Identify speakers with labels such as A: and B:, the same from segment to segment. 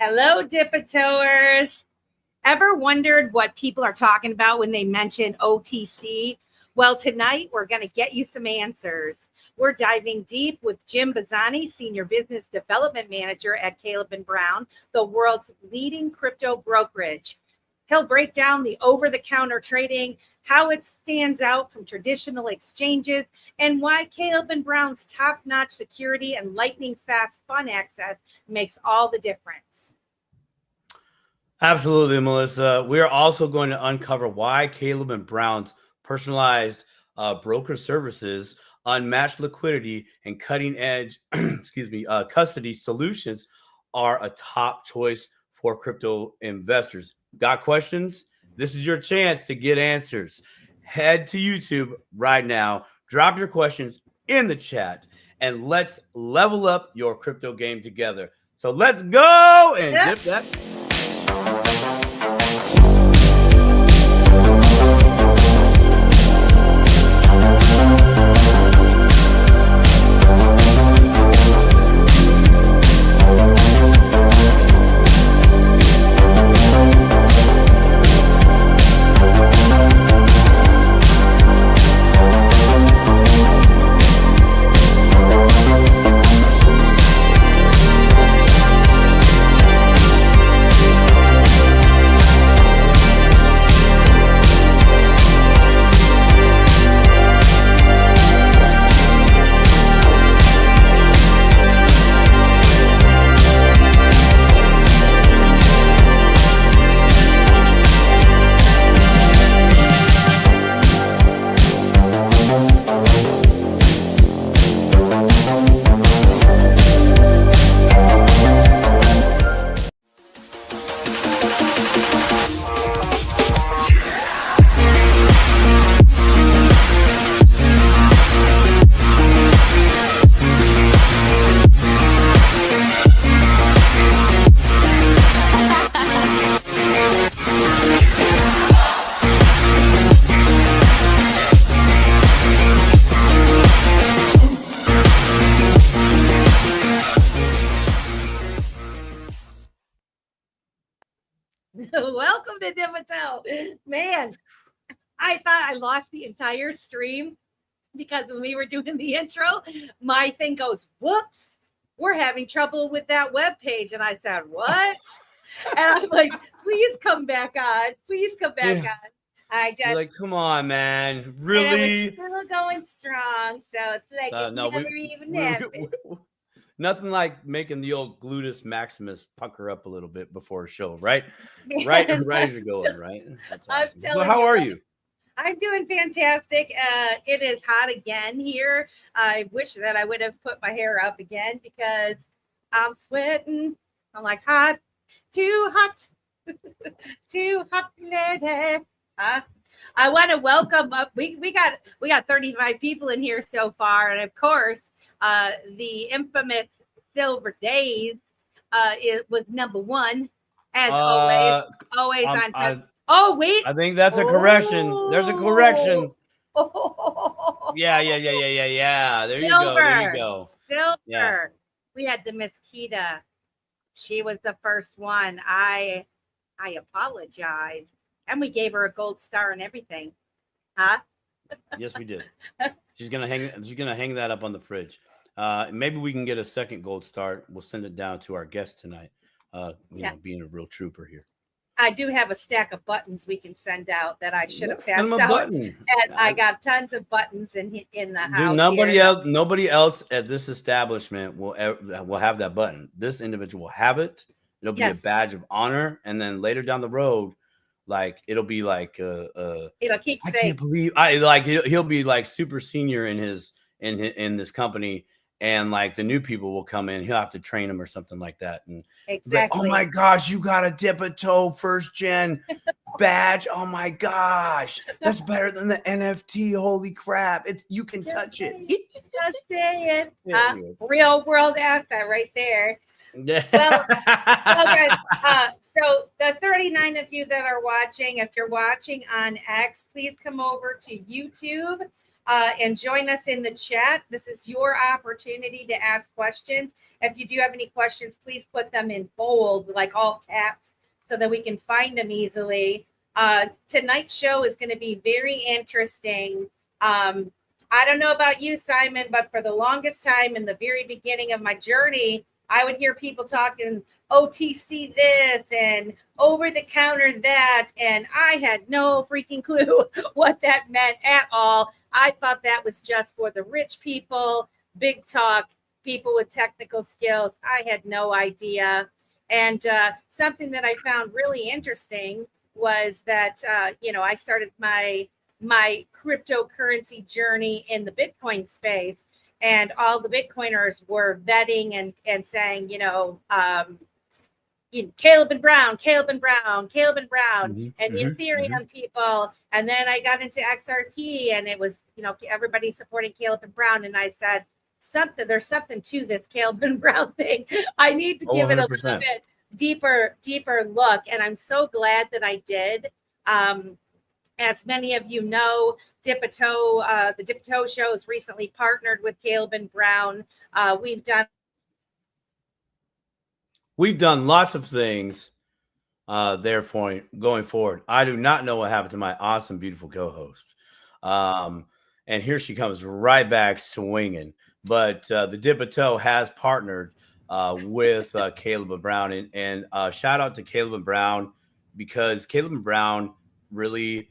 A: Hello, Dipitoers. Ever wondered what people are talking about when they mention OTC? Well, tonight we're going to get you some answers. We're diving deep with Jim Bazzani, Senior Business Development Manager at Caleb & Brown, the world's leading crypto brokerage. He'll break down the over-the-counter trading, how it stands out from traditional exchanges, and why Caleb & Brown's top-notch security and lightning-fast fund access makes all the difference.
B: Absolutely, Melissa. We are also going to uncover why Caleb & Brown's personalized broker services, unmatched liquidity, and cutting-edge custody solutions are a top choice for crypto investors. Got questions? This is your chance to get answers. Head to YouTube right now, drop your questions in the chat, and let's level up your crypto game together. So let's go and dip that.
A: Welcome to Dipito. Man, I thought I lost the entire stream because when we were doing the intro, my thing goes, whoops, we're having trouble with that web page. And I said, what? And I'm like, please come back on. Please come back on. I just
B: You're like, come on, man. Really?
A: And it was still going strong. So it's like it never even happened.
B: Nothing like making the old gluteus maximus pucker up a little bit before a show, right? Right as you're going, right? That's awesome. So how are you?
A: I'm doing fantastic. It is hot again here. I wish that I would have put my hair up again because I'm sweating. I'm like hot, too hot, too hot lady. I want to welcome up. We got 35 people in here so far, and of course, the infamous Silver Days was number one as always on time. Oh wait!
B: I think that's a correction. There's a correction. Yeah. There you go.
A: Silver. Yeah. We had the Mosquito. She was the first one. I apologize. And we gave her a gold star and everything. Huh?
B: Yes, we did. She's gonna hang that up on the fridge. Maybe we can get a second gold star. We'll send it down to our guest tonight. You know, being a real trooper here.
A: I do have a stack of buttons we can send out that I should have passed out. And I got tons of buttons in the house.
B: Dude, nobody else at this establishment will have that button. This individual will have it. It'll be a badge of honor, and then later down the road, like it'll be like
A: it'll keep saying.
B: I can't believe he'll be like super senior in this company, and like the new people will come in, he'll have to train them or something like that. And
A: exactly,
B: like, oh my gosh, you got a Dipito first gen badge. Oh my gosh, that's better than the NFT. Holy crap, you can touch it.
A: Just saying. Real world asset right there. Well, guys, so the 39 of you that are watching, if you're watching on X, please come over to YouTube. and join us in the chat. This is your opportunity to ask questions. If you do have any questions, please put them in bold, like all caps, so that we can find them easily. Tonight's show is going to be very interesting. I don't know about you, Simon, but for the longest time in the very beginning of my journey, I would hear people talking OTC this and over the counter that, and I had no freaking clue what that meant at all. I thought that was just for the rich people, big talk, people with technical skills. I had no idea. And something that I found really interesting was that, I started my cryptocurrency journey in the Bitcoin space, and all the Bitcoiners were vetting and saying, Caleb and Brown, and the Ethereum people. And then I got into XRP, and it was, everybody supporting Caleb and Brown. And I said, there's something to this Caleb and Brown thing. I need to give 100%. It a little bit deeper look. And I'm so glad that I did. As many of you know, the Dip-a-Toe Show has recently partnered with Caleb and Brown. We've
B: done lots of things therefore going forward. I do not know what happened to my awesome, beautiful co-host. And here she comes right back swinging. But the Dip-a-Toe has partnered with Caleb and Brown. And shout out to Caleb and Brown, because Caleb and Brown really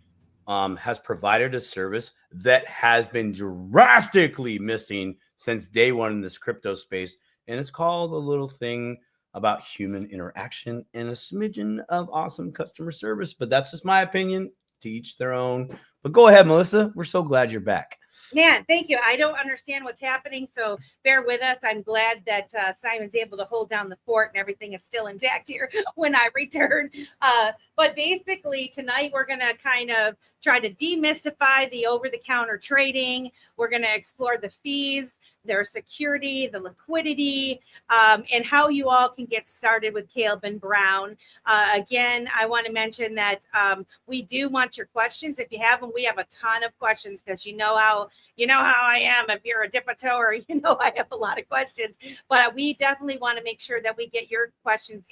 B: has provided a service that has been drastically missing since day one in this crypto space. And it's called a little thing about human interaction and a smidgen of awesome customer service. But that's just my opinion, to each their own. But go ahead, Melissa. We're so glad you're back.
A: Yeah, thank you. I don't understand what's happening, so bear with us. I'm glad that Simon's able to hold down the fort and everything is still intact here when I return. But basically, tonight we're going to kind of try to demystify the over-the-counter trading. We're going to explore the fees, their security, the liquidity, and how you all can get started with Caleb and Brown. Again, I want to mention that we do want your questions. If you have them, we have a ton of questions, because you know how I am. If you're a Dip-a-Toer, I have a lot of questions. But we definitely want to make sure that we get your questions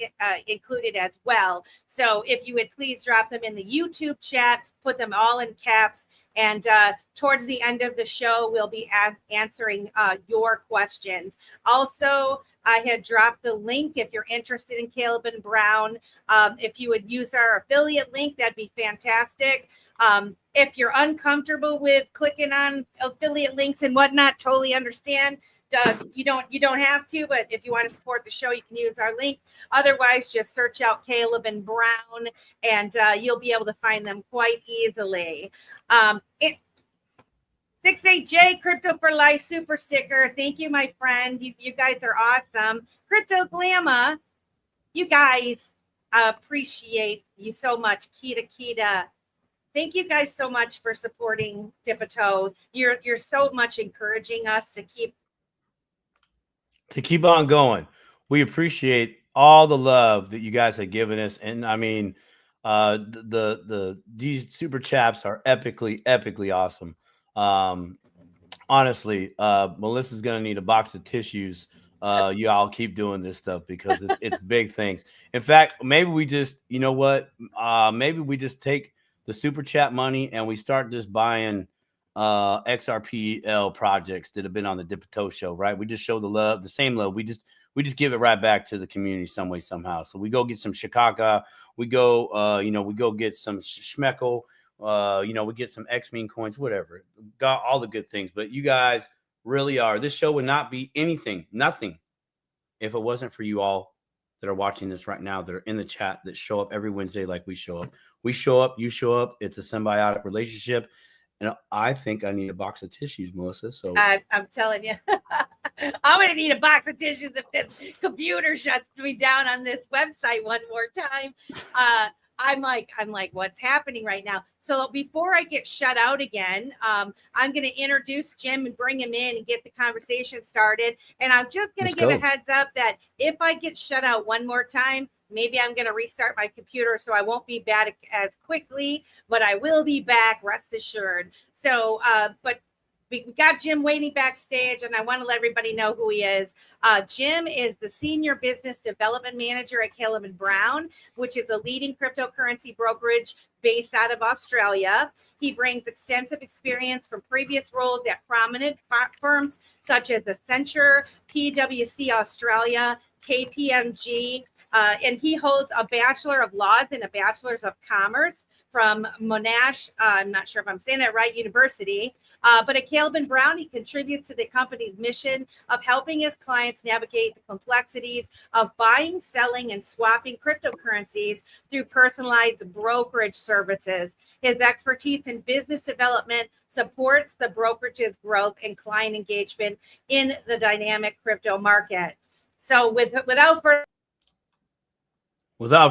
A: included as well. So if you would please drop them in the YouTube chat, put them all in caps. And towards the end of the show, we'll be answering your questions. Also, I had dropped the link if you're interested in Caleb and Brown. If you would use our affiliate link, that'd be fantastic. If you're uncomfortable with clicking on affiliate links and whatnot, totally understand. You don't have to, but if you want to support the show, you can use our link. Otherwise, just search out Caleb and Brown, and you'll be able to find them quite easily. 68J Crypto for Life super sticker. Thank you, my friend. You guys are awesome. Crypto Glamma, you guys, appreciate you so much. Kita. Thank you guys so much for supporting Dip-a-Toe. You're so much encouraging us to
B: keep on going. We appreciate all the love that you guys have given us. And I mean, these super chats are epically awesome. Honestly, Melissa's gonna need a box of tissues. You all keep doing this stuff, because it's big things. In fact, maybe we just, maybe we just take the super chat money and we start just buying XRPL projects that have been on the Dip-a-Toe Show, right? We just show the love, the same love. We just give it right back to the community some way, somehow. So we go get some Shikaka, we go get some Schmeckle, we get some X-Mean coins, whatever. Got all the good things. But you guys really are. This show would not be nothing, if it wasn't for you all that are watching this right now, that are in the chat, that show up every Wednesday like we show up. We show up, you show up. It's a symbiotic relationship. And I think I need a box of tissues, Melissa. So
A: I'm telling you, I'm going to need a box of tissues if this computer shuts me down on this website one more time. I'm like, what's happening right now? So before I get shut out again, I'm going to introduce Jim and bring him in and get the conversation started. And I'm just going to give a heads up that if I get shut out one more time, maybe I'm going to restart my computer, so I won't be back as quickly, but I will be back, rest assured. So, but We got Jim waiting backstage, and I want to let everybody know who he is. Jim is the Senior Business Development Manager at Caleb & Brown, which is a leading cryptocurrency brokerage based out of Australia. He brings extensive experience from previous roles at prominent firms such as Accenture, PwC Australia, KPMG, and he holds a Bachelor of Laws and a Bachelor's of Commerce from Monash, I'm not sure if I'm saying that right, University. But at Caleb & Brown, he contributes to the company's mission of helping his clients navigate the complexities of buying, selling, and swapping cryptocurrencies through personalized brokerage services. His expertise in business development supports the brokerage's growth and client engagement in the dynamic crypto market. So without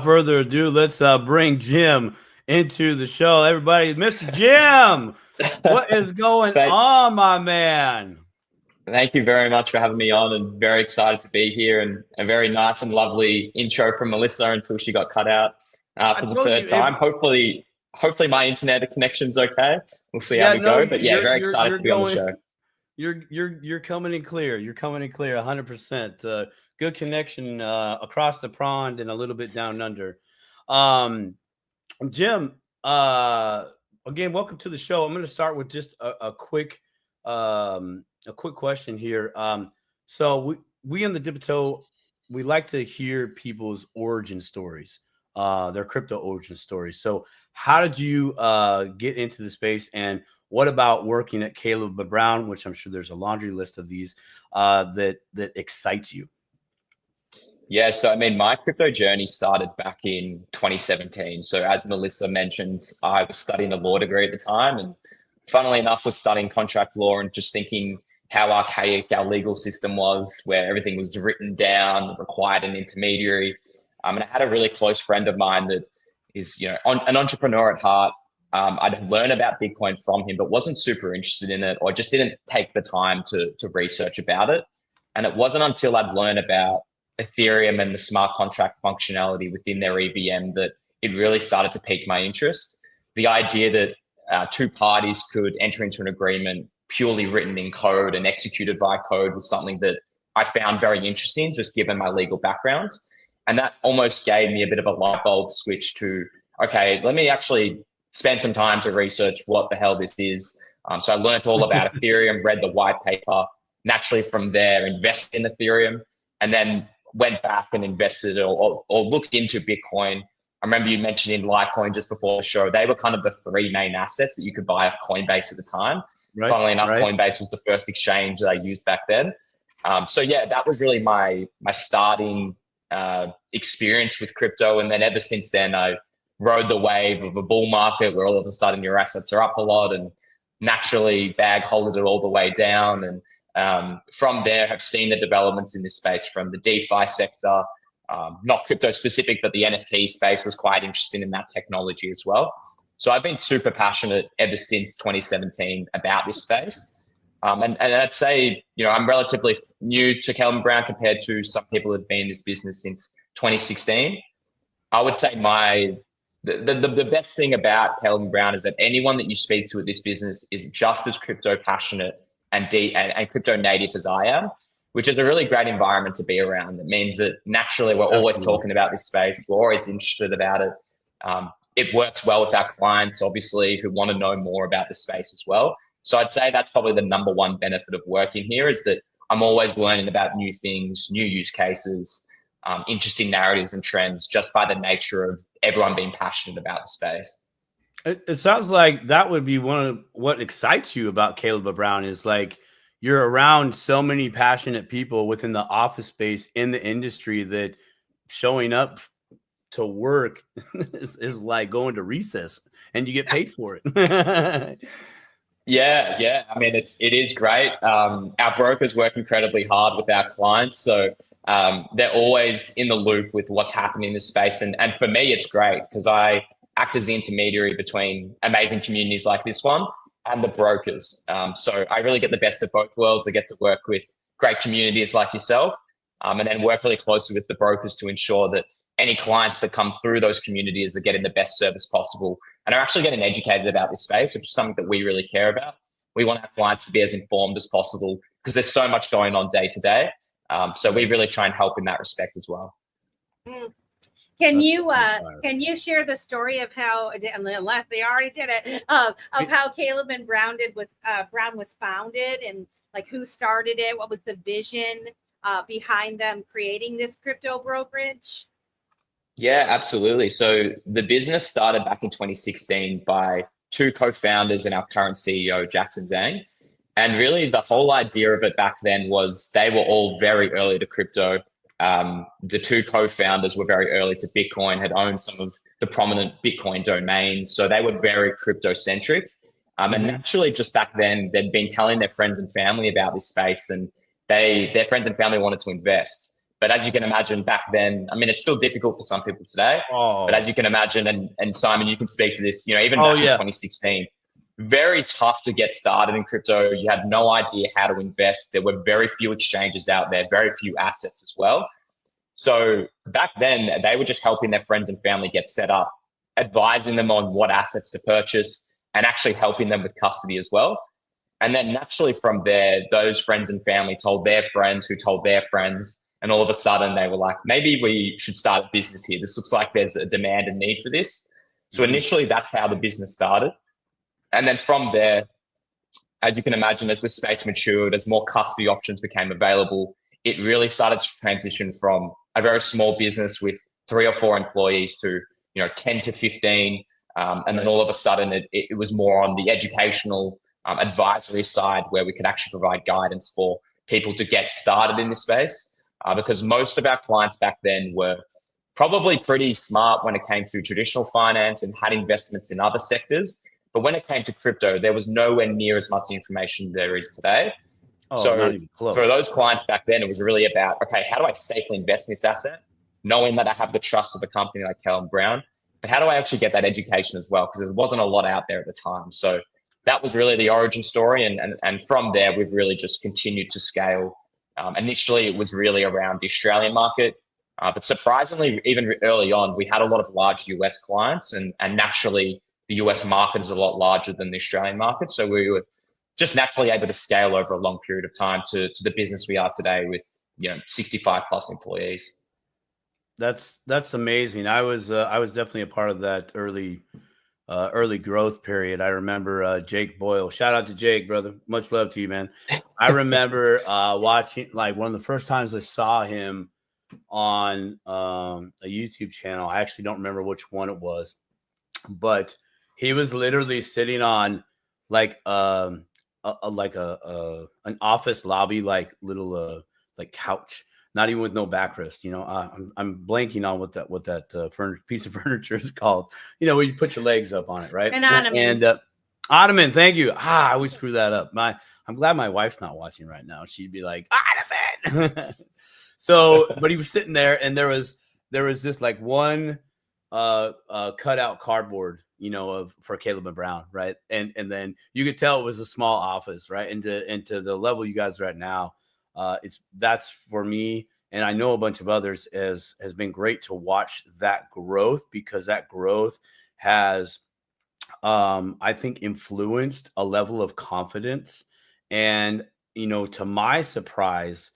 B: further ado, let's bring Jim into the show. Everybody, Mr. Jim, what is going on, my man?
C: Thank you very much for having me on, and very excited to be here, and a very nice and lovely intro from Melissa until she got cut out for the third time. Hopefully my internet connection's okay. We'll see how we go. But yeah, very excited to be on the show.
B: You're coming in clear. You're coming in clear 100%. Good connection across the pond and a little bit down under. Jim, again, welcome to the show. I'm going to start with just a quick question here. So we in the Dipito, we like to hear people's origin stories, their crypto origin stories. So how did you get into the space, and what about working at Caleb & Brown, which I'm sure there's a laundry list of these that excites you?
C: Yeah, so I mean, my crypto journey started back in 2017. So as Melissa mentioned, I was studying a law degree at the time, and funnily enough, was studying contract law and just thinking how archaic our legal system was, where everything was written down, required an intermediary. And I had a really close friend of mine that is, an entrepreneur at heart. I'd learned about Bitcoin from him, but wasn't super interested in it, or just didn't take the time to research about it. And it wasn't until I'd learned about Ethereum and the smart contract functionality within their EVM that it really started to pique my interest. The idea that two parties could enter into an agreement purely written in code and executed via code was something that I found very interesting, just given my legal background. And that almost gave me a bit of a light bulb switch to, okay, let me actually spend some time to research what the hell this is. So I learned all about Ethereum, read the white paper, naturally from there, invested in Ethereum, and then went back and invested or looked into Bitcoin. I remember you mentioning Litecoin just before the show. They were kind of the three main assets that you could buy off Coinbase at the time. Right, funnily enough, right. Coinbase was the first exchange that I used back then. So yeah, that was really my starting experience with crypto. And then ever since then, I rode the wave of a bull market where all of a sudden your assets are up a lot, and naturally bag holded it all the way down. And from there, have seen the developments in this space from the DeFi sector, not crypto specific, but the NFT space was quite interesting in that technology as well. So I've been super passionate ever since 2017 about this space. And I'd say, I'm relatively new to Caleb & Brown compared to some people who've been in this business since 2016. I would say the best thing about Caleb & Brown is that anyone that you speak to at this business is just as crypto passionate and crypto native as I am, which is a really great environment to be around. It means that naturally we're always talking about this space. We're always interested about it. It works well with our clients, obviously, who want to know more about the space as well. So I'd say that's probably the number one benefit of working here, is that I'm always learning about new things, new use cases, interesting narratives and trends, just by the nature of everyone being passionate about the space.
B: It sounds like that would be one of what excites you about Caleb & Brown, is like you're around so many passionate people within the office space in the industry that showing up to work is like going to recess and you get paid for it.
C: Yeah. I mean, it is great. Our brokers work incredibly hard with our clients. So they're always in the loop with what's happening in this space. And for me, it's great because I act as the intermediary between amazing communities like this one and the brokers. So I really get the best of both worlds. I get to work with great communities like yourself, and then work really closely with the brokers to ensure that any clients that come through those communities are getting the best service possible and are actually getting educated about this space, which is something that we really care about. We want our clients to be as informed as possible because there's so much going on day to day. So we really try and help in that respect as well.
A: Can you share the story of how, unless they already did it, of how Caleb and Brown was founded, and like who started it? What was the vision behind them creating this crypto brokerage?
C: Yeah, absolutely. So the business started back in 2016 by two co-founders and our current CEO, Jackson Zhang. And really the whole idea of it back then was they were all very early to crypto. The two co-founders were very early to Bitcoin, had owned some of the prominent Bitcoin domains. So they were very crypto-centric. And naturally, just back then, they'd been telling their friends and family about this space, and their friends and family wanted to invest. But as you can imagine back then, I mean, it's still difficult for some people today. But as you can imagine, and Simon, you can speak to this, even back in 2016, very tough to get started in crypto. You had no idea how to invest. There were very few exchanges out there, very few assets as well. So back then, they were just helping their friends and family get set up, advising them on what assets to purchase, and actually helping them with custody as well. And then naturally from there, those friends and family told their friends who told their friends. And all of a sudden they were like, maybe we should start a business here. This looks like there's a demand and need for this. So initially that's how the business started. And then from there, as you can imagine, as the space matured, as more custody options became available, it really started to transition from a very small business with 3 or 4 employees to 10 to 15. And then all of a sudden it was more on the educational advisory side, where we could actually provide guidance for people to get started in this space. Because most of our clients back then were probably pretty smart when it came to traditional finance and had investments in other sectors. But when it came to crypto, there was nowhere near as much information there is today. So
B: not even close.
C: For those clients back then, it was really about, okay, how do I safely invest in this asset, knowing that I have the trust of a company like Caleb Brown, but how do I actually get that education as well? Because there wasn't a lot out there at the time. So that was really the origin story. And from there, we've really just continued to scale. Initially, it was really around the Australian market. But surprisingly, even early on, we had a lot of large US clients. And naturally, the US market is a lot larger than the Australian market. So we were just naturally able to scale over a long period of time to the business we are today with 65 plus employees.
B: That's amazing. I was definitely a part of that early growth period. I remember Jake Bole. Shout out to Jake, brother. Much love to you, man. I remember watching, like, one of the first times I saw him on a YouTube channel. I actually don't remember which one it was, but he was literally sitting on like an office lobby, like little like couch, not even with no backrest. I'm blanking on what that piece of furniture is called. Where you put your legs up on it, right?
A: An ottoman.
B: And ottoman. Thank you. I always screw that up. I'm glad my wife's not watching right now. She'd be like, ottoman. So, but he was sitting there, and there was this like one cutout cardboard, for Caleb and Brown, right? And then you could tell it was a small office, right? Into the level you guys are at now. That's for me, and I know a bunch of others, has been great to watch that growth, because that growth has, I think, influenced a level of confidence. And, to my surprise,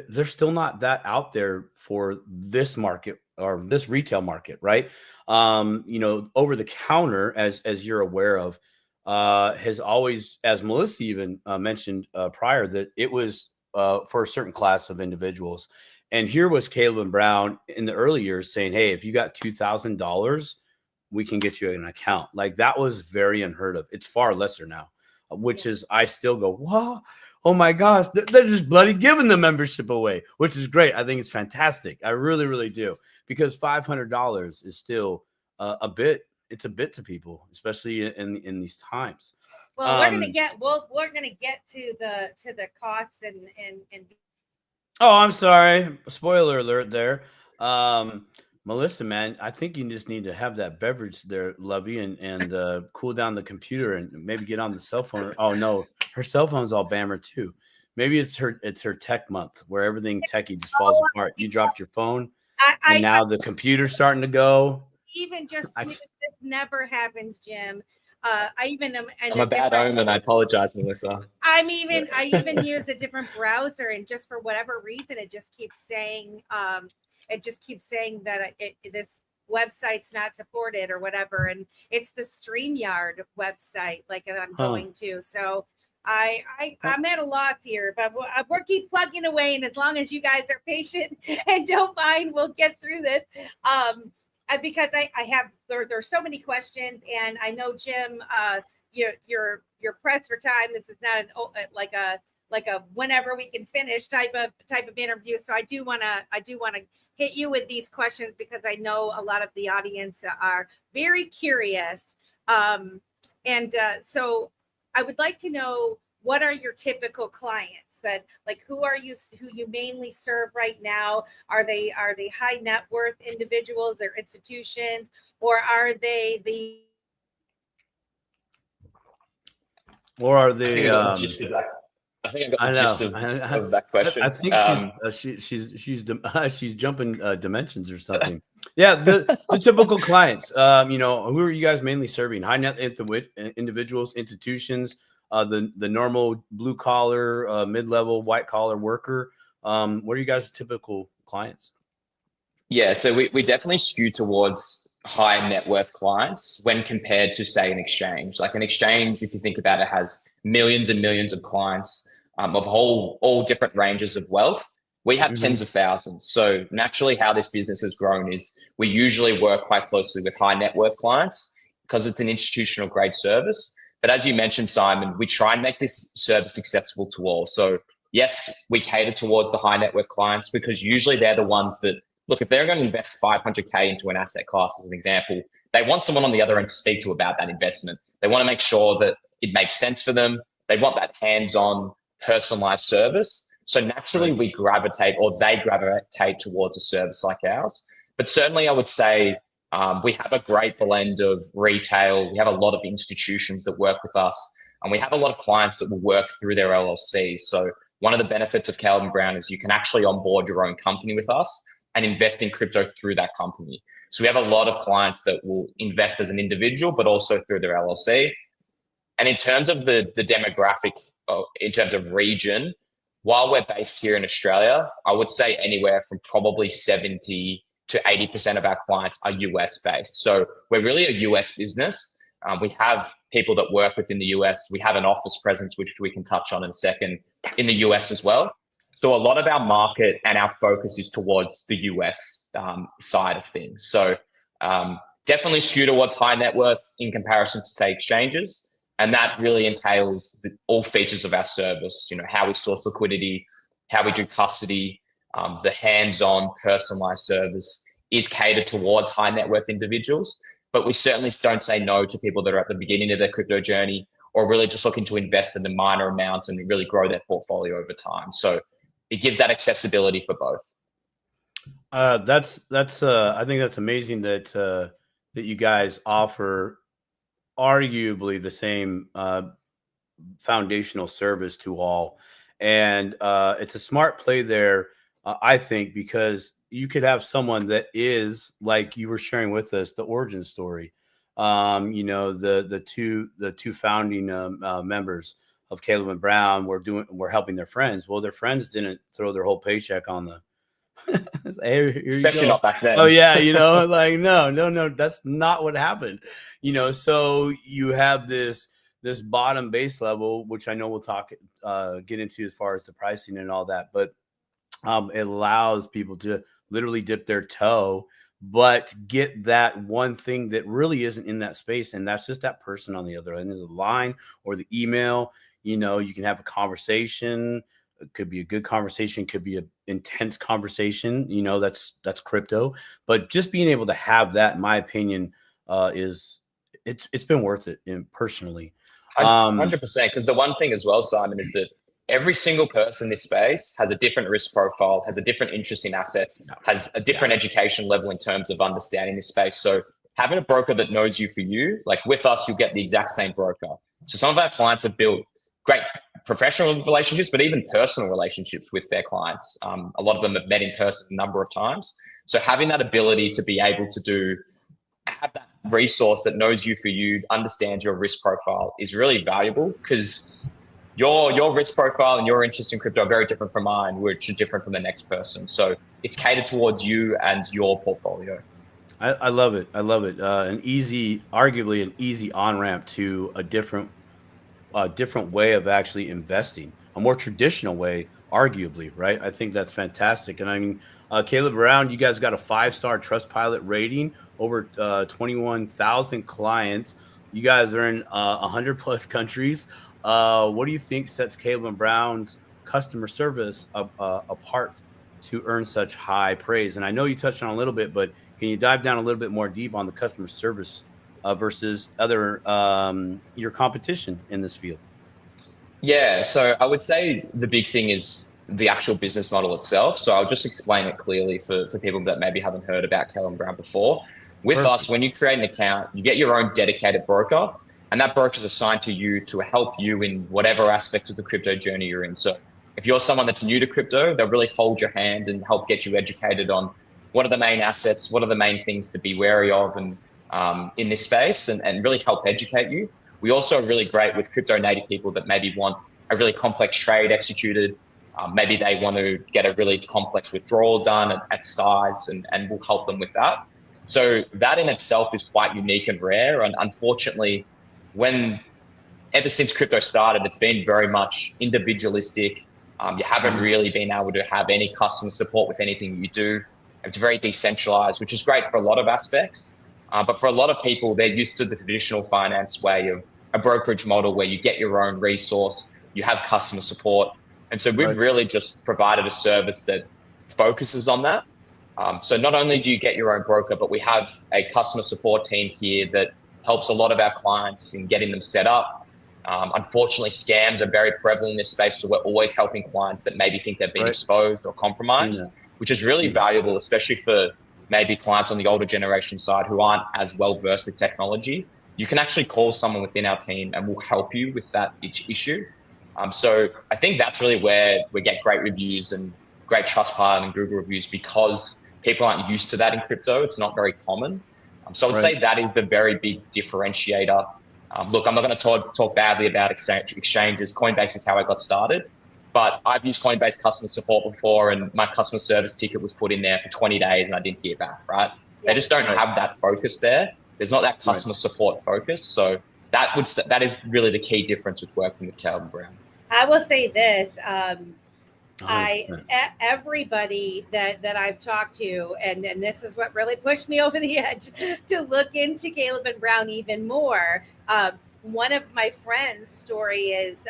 B: there's still not that out there for this market, or this retail market, right? Over the counter, as you're aware of, has always, as Melissa even mentioned prior, that it was for a certain class of individuals. And here was Caleb and Brown in the early years saying, hey, if you got $2,000, we can get you an account. Like, that was very unheard of. It's far lesser now, which is, I still go, whoa, oh my gosh, they're just bloody giving the membership away, which is great. I think it's fantastic. I really, really do, because $500 is still a bit to people, especially in these times.
A: Well, we're gonna get to the costs and.
B: Oh, I'm sorry. Spoiler alert there. Melissa, man, I think you just need to have that beverage there, lovey, and cool down the computer, and maybe get on the cell phone. Oh no, her cell phone's all bammer too. Maybe it's her tech month, where everything techie just falls apart. You dropped your phone, and now the computer's starting to go.
A: even just
B: I-
A: this never happens, Jim. I even am in
C: I'm a bad omen. I apologize, Melissa.
A: I even use a different browser, and just for whatever reason, it just keeps saying that this website's not supported or whatever, and it's the StreamYard website like that I'm going to. So I'm at a loss here, but we'll keep plugging away, and as long as you guys are patient and don't mind, we'll get through this. Because I have there's so many questions, and I know, Jim, you're pressed for time. This is not like a whenever we can finish type of interview. So I do want to hit you with these questions because I know a lot of the audience are very curious. So I would like to know, what are your typical clients? That, like, who you mainly serve right now? Are they high net worth individuals or institutions, or are they
C: I think I got the gist of that. I think I got the gist of that question.
B: I think she's jumping dimensions or something. Yeah, the typical clients. Who are you guys mainly serving? High net worth individuals, institutions, the normal blue collar, mid level, white collar worker. What are you guys' typical clients?
C: Yeah, so we definitely skew towards high net worth clients when compared to, say, an exchange. Like an exchange, if you think about it, has millions and millions of clients of all different ranges of wealth. We have tens of thousands. So naturally, how this business has grown is we usually work quite closely with high net worth clients because it's an institutional grade service. But as you mentioned, Simon, we try and make this service accessible to all. So yes, we cater towards the high net worth clients because usually they're the ones that, look, if they're going to invest 500K into an asset class, as an example, they want someone on the other end to speak to about that investment. They want to make sure that it makes sense for them. They want that hands-on, personalized service. So naturally, they gravitate towards a service like ours. But certainly, I would say we have a great blend of retail. We have a lot of institutions that work with us, and we have a lot of clients that will work through their LLC. So one of the benefits of Caleb & Brown is you can actually onboard your own company with us and invest in crypto through that company. So we have a lot of clients that will invest as an individual, but also through their LLC. And in terms of the demographic, in terms of region, while we're based here in Australia, I would say anywhere from probably 70 to 80% of our clients are US based. So we're really a US business. We have people that work within the US. We have an office presence, which we can touch on in a second, in the US as well. So a lot of our market and our focus is towards the US side of things. So definitely skew towards high net worth in comparison to, say, exchanges. And that really entails all features of our service, how we source liquidity, how we do custody, the hands-on personalized service is catered towards high net worth individuals. But we certainly don't say no to people that are at the beginning of their crypto journey or really just looking to invest in a minor amount and really grow their portfolio over time. So it gives that accessibility for both.
B: That's I think that's amazing that you guys offer arguably the same foundational service to all. And it's a smart play there, I think, because you could have someone that is, like you were sharing with us, the origin story. The two founding members of Caleb & Brown were helping their friends. Well, their friends didn't throw their whole paycheck on the hey, here
C: especially not back then.
B: Oh yeah, like no, that's not what happened. So you have this bottom base level, which I know we'll get into as far as the pricing and all that, but it allows people to literally dip their toe, but get that one thing that really isn't in that space, and that's just that person on the other end of the line or the email. You can have a conversation. It could be a good conversation, could be an intense conversation. That's crypto. But just being able to have that, in my opinion, it's been worth it personally.
C: 100%. Because the one thing as well, Simon, is that every single person in this space has a different risk profile, has a different interest in assets, has a different education level in terms of understanding this space. So having a broker that knows you for you, like with us, you'll get the exact same broker. So some of our clients have built great professional relationships, but even personal relationships with their clients. A lot of them have met in person a number of times. So having that ability to be able to do have that resource that knows you for you, understands your risk profile is really valuable, because your risk profile and your interest in crypto are very different from mine, which are different from the next person. So it's catered towards you and your portfolio.
B: I love it. I love it. Arguably an easy on-ramp to a different way of actually investing, a more traditional way, arguably, right? I think that's fantastic. And I mean, Caleb Brown, you guys got a 5-star Trustpilot rating, over 21,000 clients. You guys are in 100 plus countries. What do you think sets Caleb Brown's customer service apart to earn such high praise? And I know you touched on a little bit, but can you dive down a little bit more deep on the customer service versus other your competition in this field?
C: Yeah, so I would say the big thing is the actual business model itself. So I'll just explain it clearly for people that maybe haven't heard about Caleb Brown before. With us, when you create an account, you get your own dedicated broker, and that broker is assigned to you to help you in whatever aspects of the crypto journey you're in. So if you're someone that's new to crypto, they'll really hold your hand and help get you educated on what are the main assets, what are the main things to be wary of, and in this space, and really help educate you. We also are really great with crypto native people that maybe want a really complex trade executed. Maybe they want to get a really complex withdrawal done at size, and we'll help them with that. So that in itself is quite unique and rare. And unfortunately, ever since crypto started, it's been very much individualistic. You haven't really been able to have any customer support with anything you do. It's very decentralized, which is great for a lot of aspects. But for a lot of people, they're used to the traditional finance way of a brokerage model where you get your own resource, you have customer support. And so we've really just provided a service that focuses on that. So not only do you get your own broker, but we have a customer support team here that helps a lot of our clients in getting them set up. Unfortunately, scams are very prevalent in this space, so we're always helping clients that maybe think they've been exposed or compromised, which is really valuable, especially for maybe clients on the older generation side who aren't as well versed with technology. You can actually call someone within our team and we'll help you with that issue. So I think that's really where we get great reviews and great Trustpilot and Google reviews, because people aren't used to that in crypto. It's not very common. So I would say that is the very big differentiator. Look, I'm not going to talk badly about exchanges. Coinbase is how I got started. But I've used Coinbase customer support before, and my customer service ticket was put in there for 20 days and I didn't hear back, right? They just don't have that focus there. There's not that customer support focus. So that is really the key difference with working with Caleb Brown.
A: I will say this. Everybody that I've talked to, and this is what really pushed me over the edge to look into Caleb and Brown even more. One of my friends' story is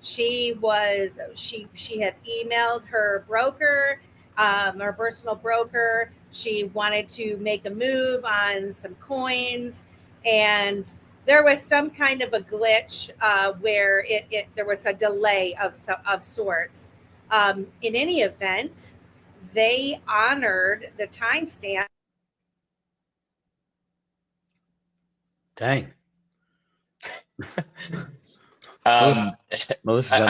A: she had emailed her broker, her personal broker. She wanted to make a move on some coins, and there was some kind of a glitch where there was a delay of sorts. In any event, they honored the timestamp.
B: Dang.
C: I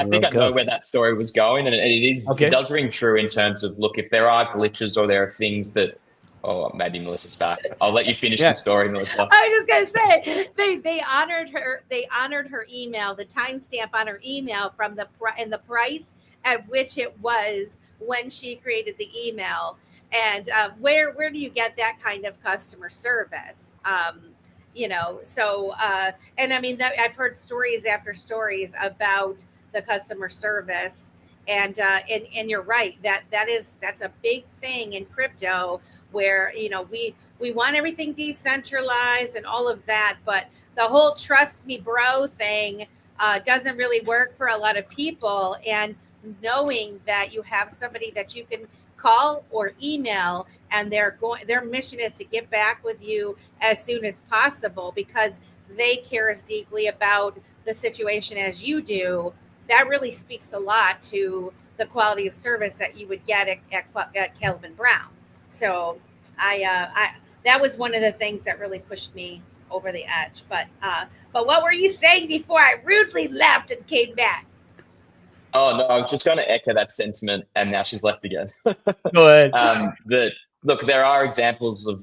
C: think I know where that story was going, and it does ring true in terms of, look, if there are glitches or there are things that, maybe Melissa's back. I'll let you finish the story, Melissa.
A: I was just gonna say they honored her. They honored her email, the timestamp on her email from the price at which it was when she created the email. And where do you get that kind of customer service? And I mean, I've heard stories after stories about the customer service, and you're right, that's a big thing in crypto, where we want everything decentralized and all of that, but the whole trust me bro thing doesn't really work for a lot of people. And knowing that you have somebody that you can call or email, and their mission is to get back with you as soon as possible because they care as deeply about the situation as you do, that really speaks a lot to the quality of service that you would get at Caleb Brown. So that was one of the things that really pushed me over the edge. But what were you saying before I rudely left and came back?
C: Oh, no, I was just going to echo that sentiment, and now she's left again.
B: Go ahead.
C: Look, there are examples of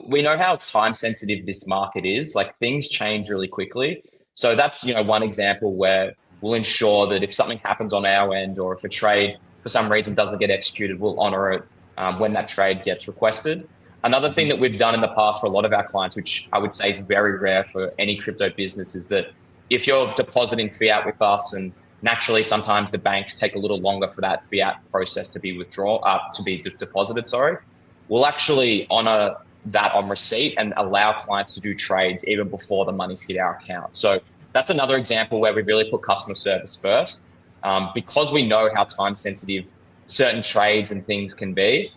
C: we know how time sensitive this market is. Like things change really quickly. So that's, one example where we'll ensure that if something happens on our end, or if a trade for some reason doesn't get executed, we'll honor it when that trade gets requested. Another thing that we've done in the past for a lot of our clients, which I would say is very rare for any crypto business, is that if you're depositing fiat with us, and naturally sometimes the banks take a little longer for that fiat process to be deposited, we'll actually honor that on receipt and allow clients to do trades even before the money's hit our account. So that's another example where we really put customer service first, because we know how time sensitive certain trades and things can be.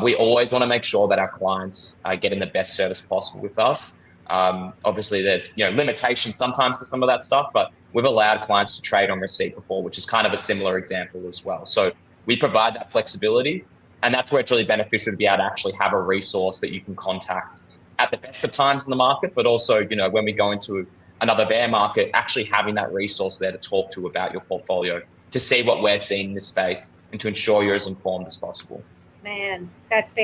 C: We always want to make sure that our clients are getting the best service possible with us. Obviously, there's limitations sometimes to some of that stuff, but we've allowed clients to trade on receipt before, which is kind of a similar example as well. So we provide that flexibility, and that's where it's really beneficial to be able to actually have a resource that you can contact at the best of times in the market, but also when we go into another bear market, actually having that resource there to talk to about your portfolio, to see what we're seeing in this space, and to ensure you're as informed as possible.
A: Man, that's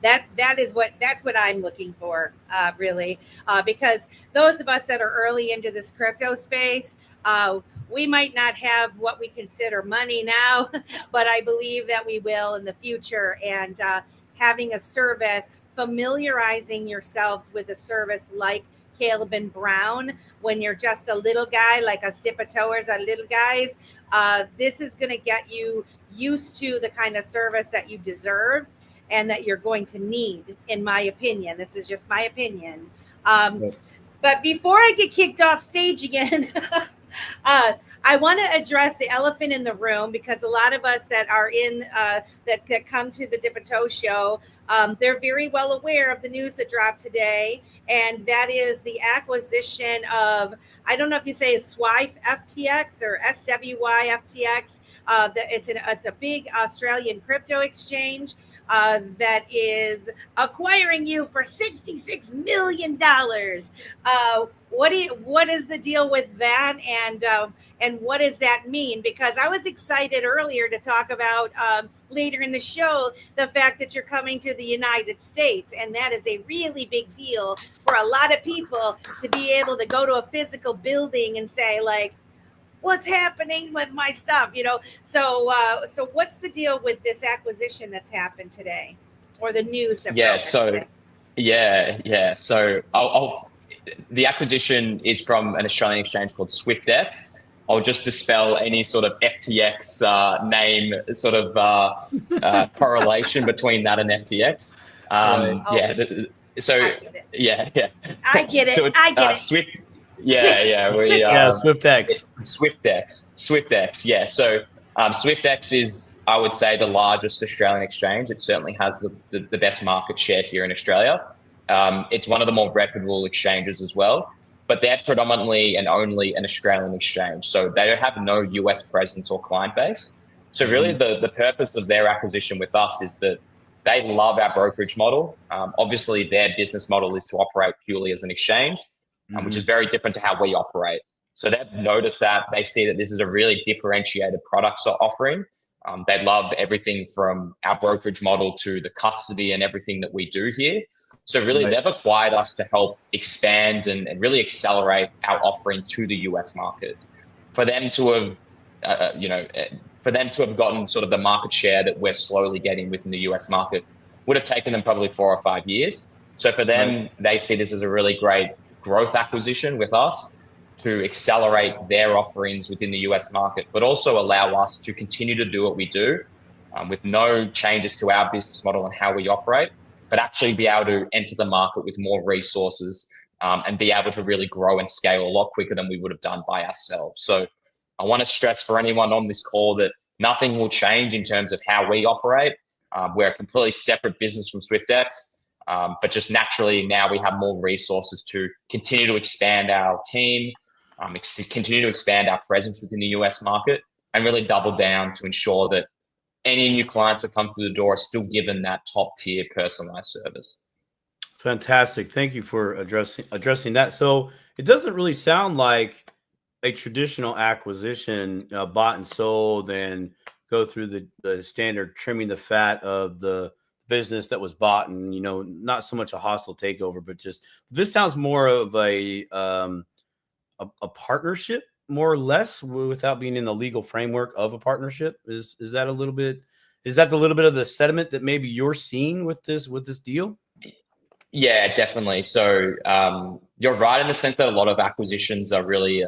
A: that's what I'm looking for, really, because those of us that are early into this crypto space, we might not have what we consider money now, but I believe that we will in the future. And having a service, familiarizing yourselves with a service like Caleb and Brown, when you're just a little guy, like us dip-a-toers are little guys, this is going to get you used to the kind of service that you deserve and that you're going to need, in my opinion. This is just my opinion. But before I get kicked off stage again, I want to address the elephant in the room, because a lot of us that are in that come to the Dip a Toe show, they're very well aware of the news that dropped today, and that is the acquisition of, I don't know if you say SWY FTX or SWY FTX. It's a big Australian crypto exchange that is acquiring you for $66 million. What is the deal with that, and what does that mean? Because I was excited earlier to talk about later in the show the fact that you're coming to the United States, and that is a really big deal for a lot of people to be able to go to a physical building and say, like, what's happening with my stuff, So what's the deal with this acquisition that's happened today, or the news that?
C: So the acquisition is from an Australian exchange called SwiftX. I'll just dispel any sort of FTX name sort of correlation between that and FTX. I get it.
A: So it's
C: Swift.
B: SwiftX.
C: SwiftX. Yeah. So SwiftX is, I would say, the largest Australian exchange. It certainly has the best market share here in Australia. It's one of the more reputable exchanges as well, but they're predominantly and only an Australian exchange. So they have no US presence or client base. So really the purpose of their acquisition with us is that they love our brokerage model. Obviously, their business model is to operate purely as an exchange, which is very different to how we operate. So they've noticed that. They see that this is a really differentiated product offering. They love everything from our brokerage model to the custody and everything that we do here. So really, they've acquired us to help expand and really accelerate our offering to the US market. For them to have gotten sort of the market share that we're slowly getting within the US market would have taken them probably 4 or 5 years. So for them, they see this as a really great growth acquisition with us to accelerate their offerings within the US market, but also allow us to continue to do what we do with no changes to our business model and how we operate, but actually be able to enter the market with more resources and be able to really grow and scale a lot quicker than we would have done by ourselves. So I want to stress for anyone on this call that nothing will change in terms of how we operate. We're a completely separate business from SwiftX, but just naturally now we have more resources to continue to expand our team, continue to expand our presence within the US market, and really double down to ensure that any new clients that come through the door are still given that top tier personalized service.
B: Fantastic. Thank you for addressing that. So it doesn't really sound like a traditional acquisition, bought and sold and go through the standard trimming the fat of the business that was bought, and not so much a hostile takeover, but just this sounds more of a partnership, more or less, without being in the legal framework of a partnership. Is that a little bit? Is that the little bit of the sentiment that maybe you're seeing with this deal?
C: Yeah, definitely. So you're right in the sense that a lot of acquisitions are really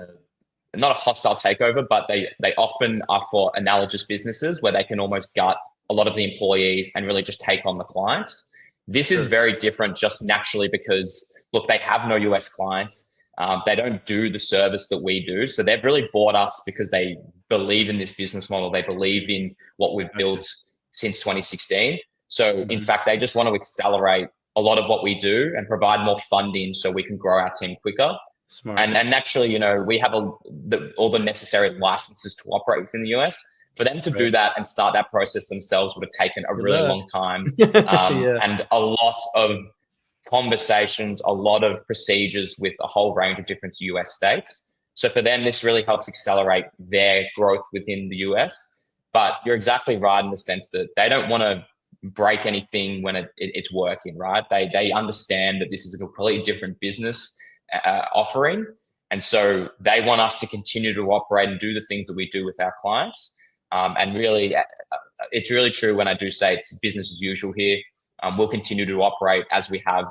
C: not a hostile takeover, but they often are for analogous businesses where they can almost gut a lot of the employees and really just take on the clients. This is very different just naturally because, look, they have no US clients. They don't do the service that we do. So they've really bought us because they believe in this business model. They believe in what we've built since 2016. So in fact, they just want to accelerate a lot of what we do and provide more funding so we can grow our team quicker.
B: Smart.
C: And naturally, we have all the necessary licenses to operate within the US. For them to do that and start that process themselves would have taken a really long time and a lot of conversations, a lot of procedures with a whole range of different US states. So for them, this really helps accelerate their growth within the US. But you're exactly right in the sense that they don't want to break anything when it's working, right? They understand that this is a completely different business offering. And so they want us to continue to operate and do the things that we do with our clients. And really, it's really true when I do say it's business as usual here. We'll continue to operate as we have,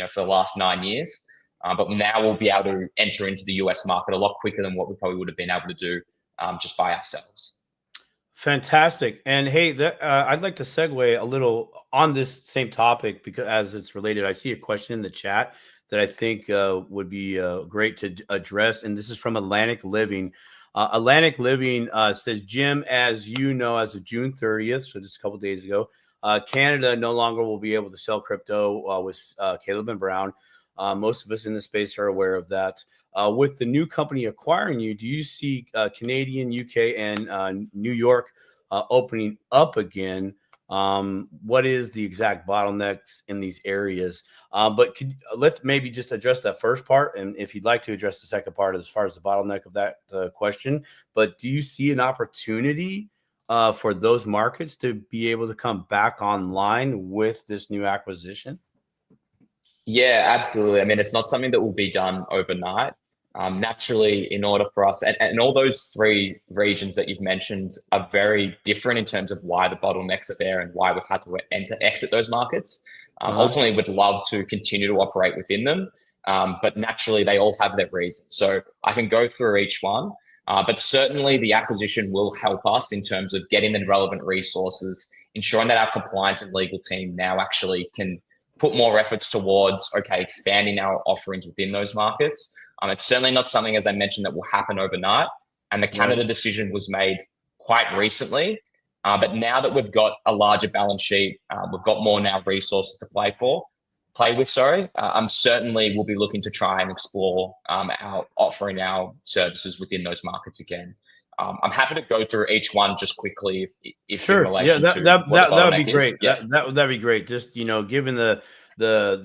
C: for the last 9 years. But now we'll be able to enter into the US market a lot quicker than what we probably would have been able to do just by ourselves.
B: Fantastic. And hey, I'd like to segue a little on this same topic because as it's related, I see a question in the chat that I think would be great to address. And this is from Atlantic Living. Atlantic Living says, Jim, as you know, as of June 30th, so just a couple of days ago, Canada no longer will be able to sell crypto with Caleb and Brown. Most of us in the space are aware of that. With the new company acquiring you, do you see Canadian, UK, and New York opening up again? What is the exact bottlenecks in these areas? But let's maybe just address that first part. And if you'd like to address the second part as far as the bottleneck of that question, but do you see an opportunity for those markets to be able to come back online with this new acquisition?
C: Yeah, absolutely. I mean, it's not something that will be done overnight. Naturally, in order for us, and all those three regions that you've mentioned are very different in terms of why the bottlenecks are there and why we've had to exit those markets. Ultimately, we'd love to continue to operate within them, but naturally, they all have their reasons. So I can go through each one, but certainly the acquisition will help us in terms of getting the relevant resources, ensuring that our compliance and legal team now actually can put more efforts towards, expanding our offerings within those markets. It's certainly not something, as I mentioned, that will happen overnight. And the Canada decision was made quite recently. But now that we've got a larger balance sheet, we've got more now resources to play with. I'm certainly will be looking to try and explore offering our services within those markets again. I'm happy to go through each one just quickly if
B: sure.
C: in relation
B: that would be great.
C: Yeah.
B: That'd be great. Just given the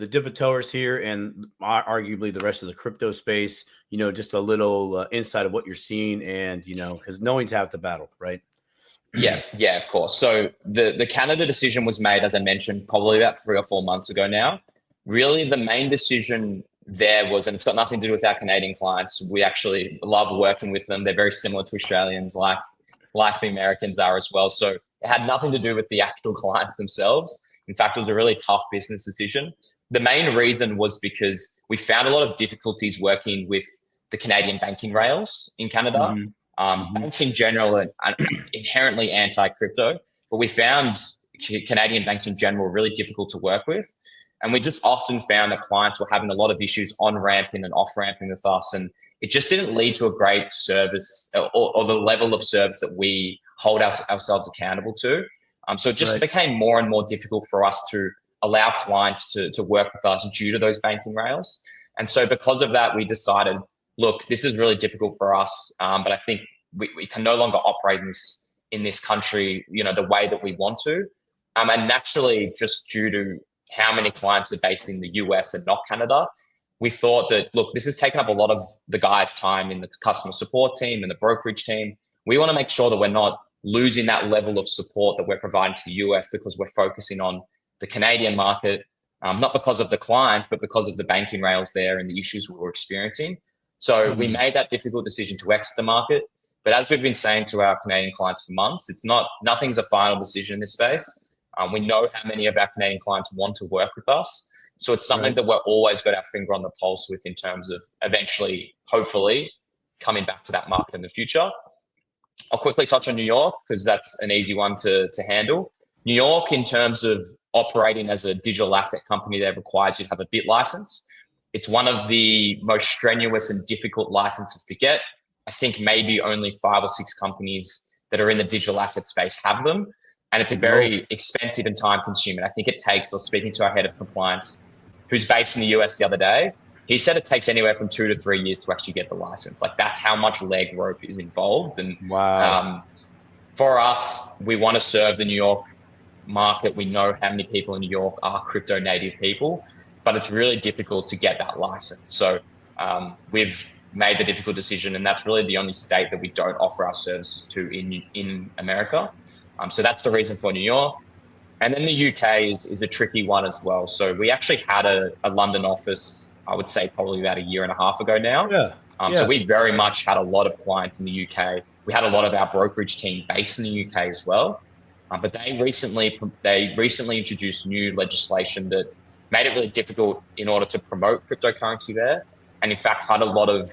B: dip of toes here and arguably the rest of the crypto space, just a little insight of what you're seeing and because knowing's half the battle, right?
C: Yeah, of course. So the Canada decision was made, as I mentioned, probably about 3 or 4 months ago now. Really, the main decision there was, and it's got nothing to do with our Canadian clients. We actually love working with them. They're very similar to Australians, like the Americans are as well. So it had nothing to do with the actual clients themselves. In fact, it was a really tough business decision. The main reason was because we found a lot of difficulties working with the Canadian banking rails in Canada. Banks in general are inherently anti-crypto, but we found Canadian banks in general really difficult to work with. And we just often found that clients were having a lot of issues on-ramping and off-ramping with us. And it just didn't lead to a great service or the level of service that we hold ourselves accountable to. So it just became more and more difficult for us to allow clients to work with us due to those banking rails. And so because of that, we decided, look, this is really difficult for us, but I think we can no longer operate in this country, the way that we want to. And naturally, just due to how many clients are based in the US and not Canada, we thought that, look, this has taken up a lot of the guys' time in the customer support team and the brokerage team. We want to make sure that we're not losing that level of support that we're providing to the US because we're focusing on the Canadian market, not because of the clients, but because of the banking rails there and the issues we were experiencing. So we made that difficult decision to exit the market. But as we've been saying to our Canadian clients for months, nothing's a final decision in this space. We know how many of our Canadian clients want to work with us. So it's something that we're always got our finger on the pulse with in terms of eventually, hopefully, coming back to that market in the future. I'll quickly touch on New York because that's an easy one to handle. New York, in terms of operating as a digital asset company, that requires you to have a BIT license. It's one of the most strenuous and difficult licenses to get. I think maybe only 5 or 6 companies that are in the digital asset space have them. And it's a very expensive and time consuming. I think it takes, I was speaking to our head of compliance, who's based in the US the other day. He said it takes anywhere from 2 to 3 years to actually get the license. Like, that's how much leg rope is involved. And for us, we want to serve the New York market. We know how many people in New York are crypto native people, but it's really difficult to get that license. So we've made the difficult decision, and that's really the only state that we don't offer our services to in America. So that's the reason for New York. And then the UK is a tricky one as well. So we actually had a London office, I would say probably about 1.5 years ago now. So we very much had a lot of clients in the UK. We had a lot of our brokerage team based in the UK as well. But they recently introduced new legislation that made it really difficult in order to promote cryptocurrency there. And in fact, had a lot of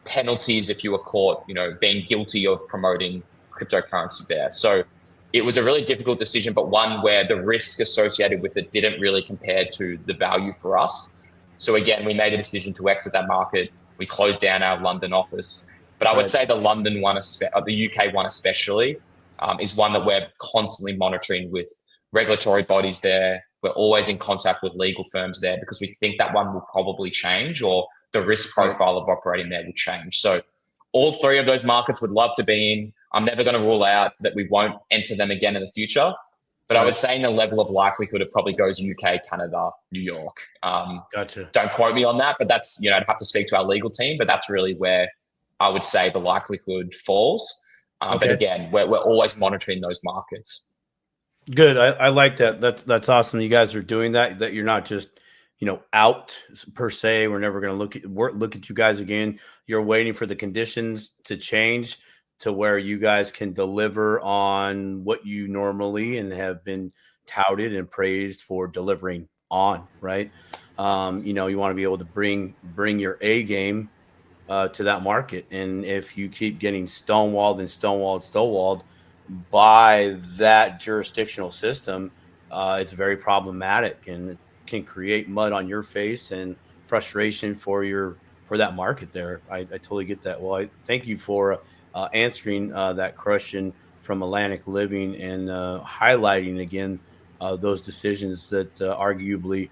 C: penalties if you were caught, being guilty of promoting cryptocurrency there. So it was a really difficult decision, but one where the risk associated with it didn't really compare to the value for us. So again, we made a decision to exit that market. We closed down our London office. But I would say the London one, the UK one especially, is one that we're constantly monitoring with regulatory bodies there. We're always in contact with legal firms there because we think that one will probably change, or the risk profile of operating there will change. So all 3 of those markets would love to be in. I'm never going to rule out that we won't enter them again in the future. But I would say in the level of likelihood, it probably goes UK, Canada, New York.
B: Gotcha.
C: Don't quote me on that, but that's, I'd have to speak to our legal team, but that's really where I would say the likelihood falls. But again, we're always monitoring those markets.
B: Good. I like that. That's awesome. You guys are doing that you're not just, out per se. We're never going to look at you guys again. You're waiting for the conditions to change to where you guys can deliver on what you normally and have been touted and praised for delivering on, right? You want to be able to bring your A game to that market. And if you keep getting stonewalled by that jurisdictional system, it's very problematic and it can create mud on your face and frustration for that market there. I totally get that. Well, I thank you for answering that question from Atlantic Living and highlighting again those decisions that arguably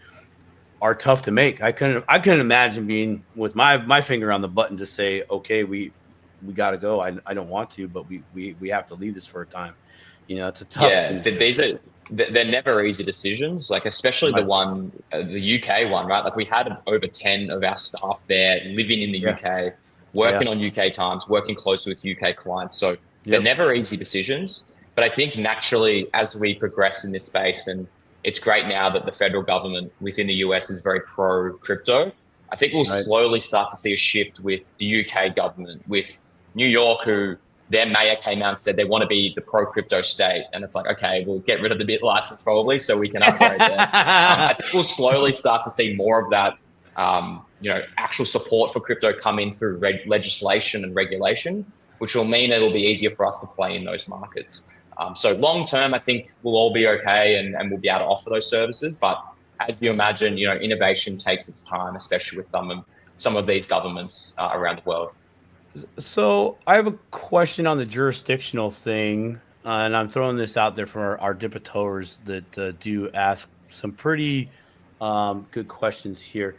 B: are tough to make. I couldn't imagine being with my finger on the button to say, okay, we got to go. I don't want to, but we have to leave this for a time. It's a tough thing.
C: They're never easy decisions, like especially the one, the UK one, right? Like we had over 10 of our staff there living in the UK, working on UK times, working closely with UK clients. So they're never easy decisions. But I think naturally, as we progress in this space, and it's great now that the federal government within the US is very pro crypto, I think we'll slowly start to see a shift with the UK government, with New York, who their mayor came out and said they want to be the pro crypto state. And it's like, okay, we'll get rid of the BIT license probably so we can upgrade there. I think we'll slowly start to see more of that, actual support for crypto come in through legislation and regulation, which will mean it'll be easier for us to play in those markets. So long term, I think we'll all be okay and we'll be able to offer those services. But as you imagine, innovation takes its time, especially with some of these governments around the world.
B: So I have a question on the jurisdictional thing, and I'm throwing this out there for our debaters that do ask some pretty good questions here.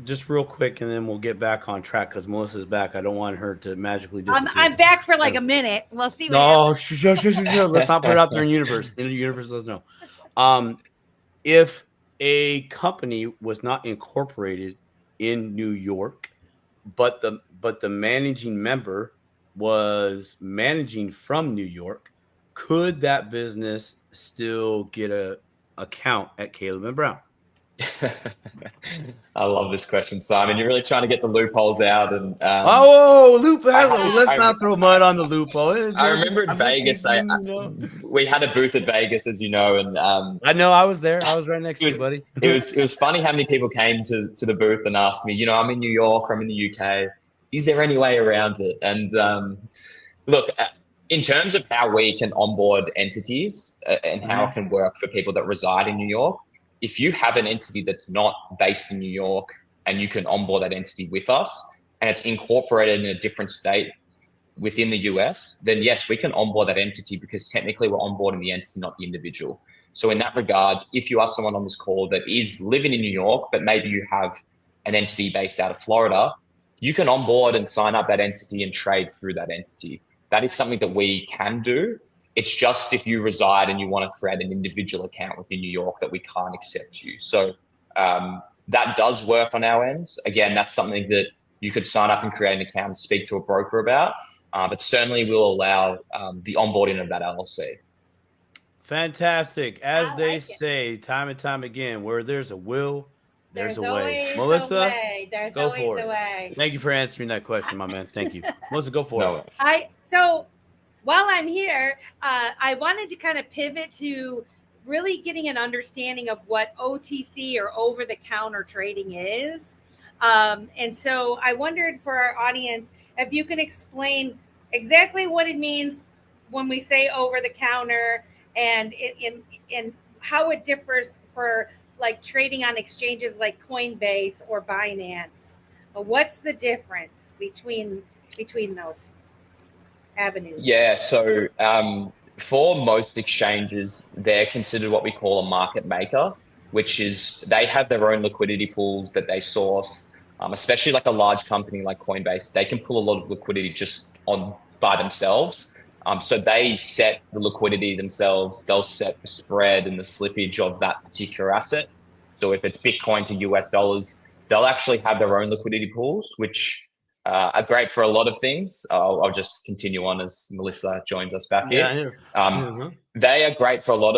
B: Just real quick, and then we'll get back on track because Melissa's back. I don't want her to magically disappear.
A: I'm back for like a minute. We'll see.
B: Sure. Let's not put it out there in the universe. In the universe, let's know. If a company was not incorporated in New York, but the managing member was managing from New York, could that business still get a account at Caleb and Brown?
C: I love this question, Simon. You're really trying to get the loopholes out, and
B: loophole! Let's not throw mud on the loophole.
C: I remember in Vegas, we had a booth at Vegas, as you know, and
B: I know I was there. I was right next to you, buddy.
C: It was funny how many people came to the booth and asked me, I'm in New York, or I'm in the UK. Is there any way around it? And look, in terms of how we can onboard entities and how it can work for people that reside in New York, if you have an entity that's not based in New York and you can onboard that entity with us and it's incorporated in a different state within the US, then yes, we can onboard that entity because technically we're onboarding the entity, not the individual. So in that regard, if you are someone on this call that is living in New York, but maybe you have an entity based out of Florida, you can onboard and sign up that entity and trade through that entity. That is something that we can do. It's just if you reside and you want to create an individual account within New York that we can't accept you. So that does work on our ends. Again, that's something that you could sign up and create an account and speak to a broker about. But certainly we'll allow the onboarding of that LLC.
B: Fantastic. As they say time and time again, where there's a will, there's a way. Melissa, go for it. Thank you for answering that question, my man. Thank you. Melissa, go for it.
A: So while I'm here, I wanted to kind of pivot to really getting an understanding of what OTC or over-the-counter trading is. And so I wondered for our audience, if you can explain exactly what it means when we say over-the-counter and in how it differs for like trading on exchanges like Coinbase or Binance. What's the difference between those avenues?
C: Yeah, so for most exchanges, they're considered what we call a market maker, which is they have their own liquidity pools that they source, especially like a large company like Coinbase. They can pull a lot of liquidity just by themselves. So they set the liquidity themselves. They'll set the spread and the slippage of that particular asset. So if it's Bitcoin to US dollars, they'll actually have their own liquidity pools, which are great for a lot of things. I'll just continue on as Melissa joins us back here. They are great for a lot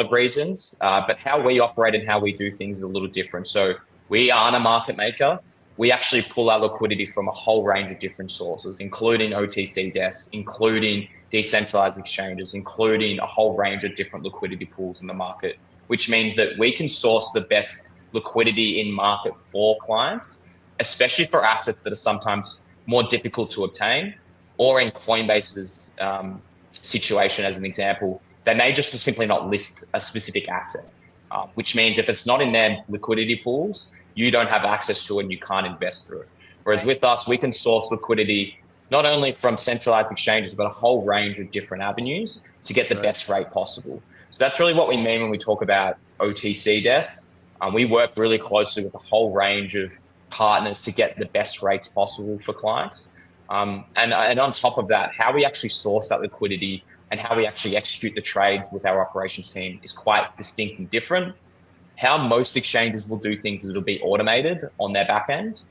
C: of reasons, but how we operate and how we do things is a little different. So we aren't a market maker. We actually pull our liquidity from a whole range of different sources, including OTC desks, including decentralized exchanges, including a whole range of different liquidity pools in the market, which means that we can source the best liquidity in market for clients, especially for assets that are sometimes more difficult to obtain, or in Coinbase's situation, as an example, they may just simply not list a specific asset, which means if it's not in their liquidity pools, you don't have access to it and you can't invest through it. Whereas with us, we can source liquidity not only from centralized exchanges, but a whole range of different avenues to get the best rate possible. So that's really what we mean when we talk about OTC desks. We work really closely with a whole range of partners to get the best rates possible for clients. And on top of that, how we actually source that liquidity and how we actually execute the trade with our operations team is quite distinct and different. How most exchanges will do things is it'll be automated on their back end,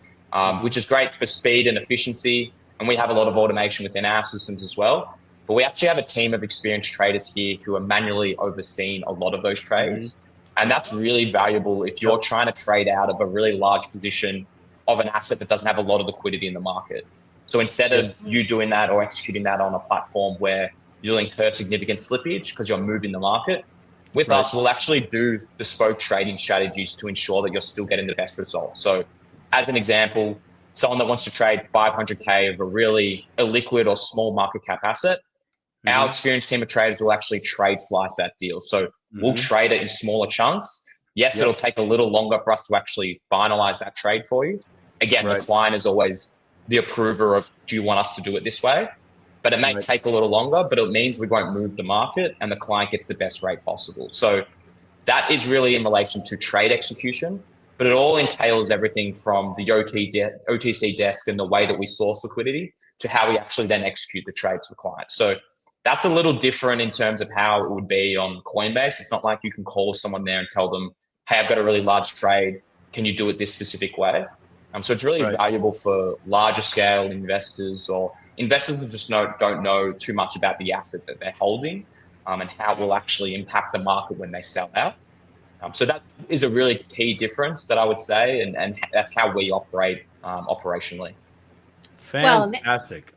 C: which is great for speed and efficiency. And we have a lot of automation within our systems as well. But we actually have a team of experienced traders here who are manually overseeing a lot of those trades. And that's really valuable if you're trying to trade out of a really large position of an asset that doesn't have a lot of liquidity in the market. So instead of you doing that or executing that on a platform where you'll incur significant slippage because you're moving the market, with us, we'll actually do bespoke trading strategies to ensure that you're still getting the best result. So as an example, someone that wants to trade 500K of a really illiquid or small market cap asset, our experienced team of traders will actually trade slice that deal. So we'll trade it in smaller chunks. Yes, it'll take a little longer for us to actually finalize that trade for you. Again, the client is always the approver of, do you want us to do it this way? But it may take a little longer, but it means we won't move the market and the client gets the best rate possible. So that is really in relation to trade execution, but it all entails everything from the OTC desk and the way that we source liquidity to how we actually then execute the trades for clients. So that's a little different in terms of how it would be on Coinbase. It's not like you can call someone there and tell them, hey, I've got a really large trade. Can you do it this specific way? So it's really valuable for larger scale investors or investors who just don't know too much about the asset that they're holding. and how it will actually impact the market when they sell out. So that is a really key difference that I would say, and that's how we operate operationally.
B: Fantastic.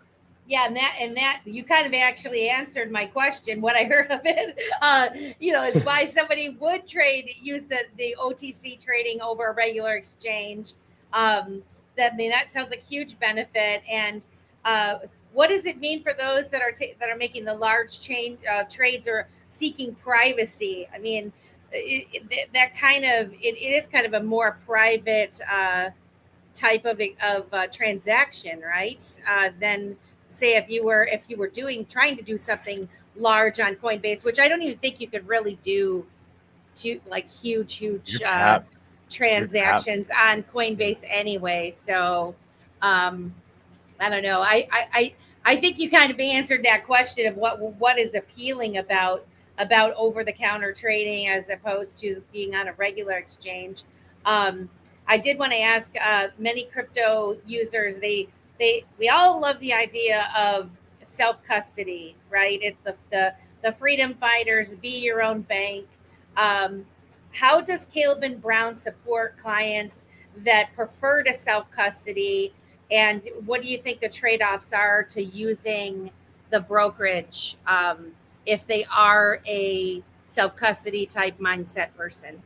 A: Yeah, and that you kind of actually answered my question. What I heard of it, is why somebody would use the OTC trading over a regular exchange. That sounds like huge benefit. And what does it mean for those that are making the large trades or seeking privacy? I mean, it is kind of a more private type of transaction, right? Than say if you were trying to do something large on Coinbase, which I don't even think you could really do to like huge transactions on Coinbase anyway. So I don't know. I think you kind of answered that question of what is appealing about over the counter trading as opposed to being on a regular exchange. I did want to ask many crypto users, we all love the idea of self-custody, right? It's the freedom fighters, be your own bank. How does Caleb and Brown support clients that prefer to self-custody? And what do you think the trade-offs are to using the brokerage if they are a self-custody type mindset person?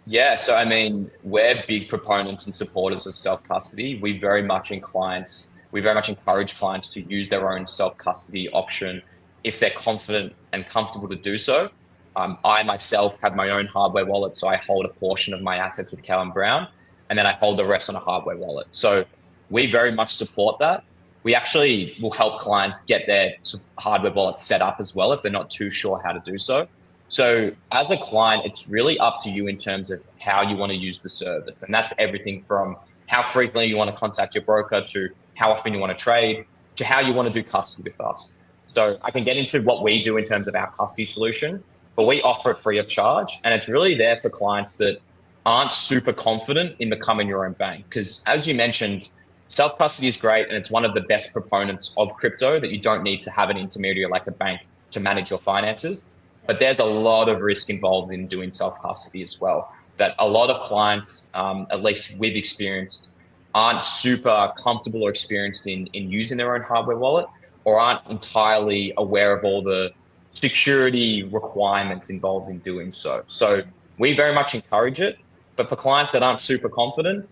C: Yeah, so I mean, we're big proponents and supporters of self-custody. We very much encourage clients to use their own self-custody option if they're confident and comfortable to do so. I myself have my own hardware wallet, so I hold a portion of my assets with Caleb Brown, and then I hold the rest on a hardware wallet. So we very much support that. We actually will help clients get their hardware wallets set up as well if they're not too sure how to do so. So as a client, it's really up to you in terms of how you want to use the service. And that's everything from how frequently you want to contact your broker to how often you want to trade to how you want to do custody with us. So I can get into what we do in terms of our custody solution, but we offer it free of charge. And it's really there for clients that aren't super confident in becoming your own bank. Because as you mentioned, self-custody is great. And it's one of the best proponents of crypto that you don't need to have an intermediary like a bank to manage your finances. But there's a lot of risk involved in doing self-custody as well, that a lot of clients, at least we've experienced, aren't super comfortable or experienced in using their own hardware wallet, or aren't entirely aware of all the security requirements involved in doing so. So we very much encourage it. But for clients that aren't super confident,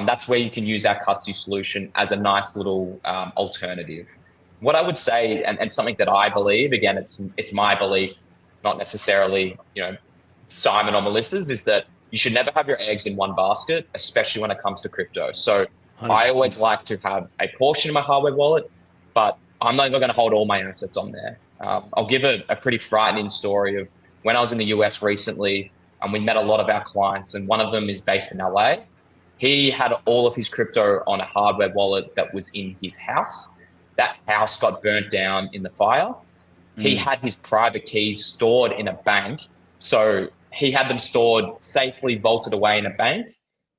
C: that's where you can use our custody solution as a nice little alternative. What I would say, and something that I believe, again, it's my belief, not necessarily, Simon or Melissa's, is that you should never have your eggs in one basket, especially when it comes to crypto. So 100%. I always like to have a portion of my hardware wallet, but I'm not going to hold all my assets on there. I'll give a pretty frightening story of when I was in the US recently, and we met a lot of our clients, and one of them is based in LA. He had all of his crypto on a hardware wallet that was in his house. That house got burnt down in the fire. He had his private keys stored in a bank. So he had them stored safely, vaulted away in a bank.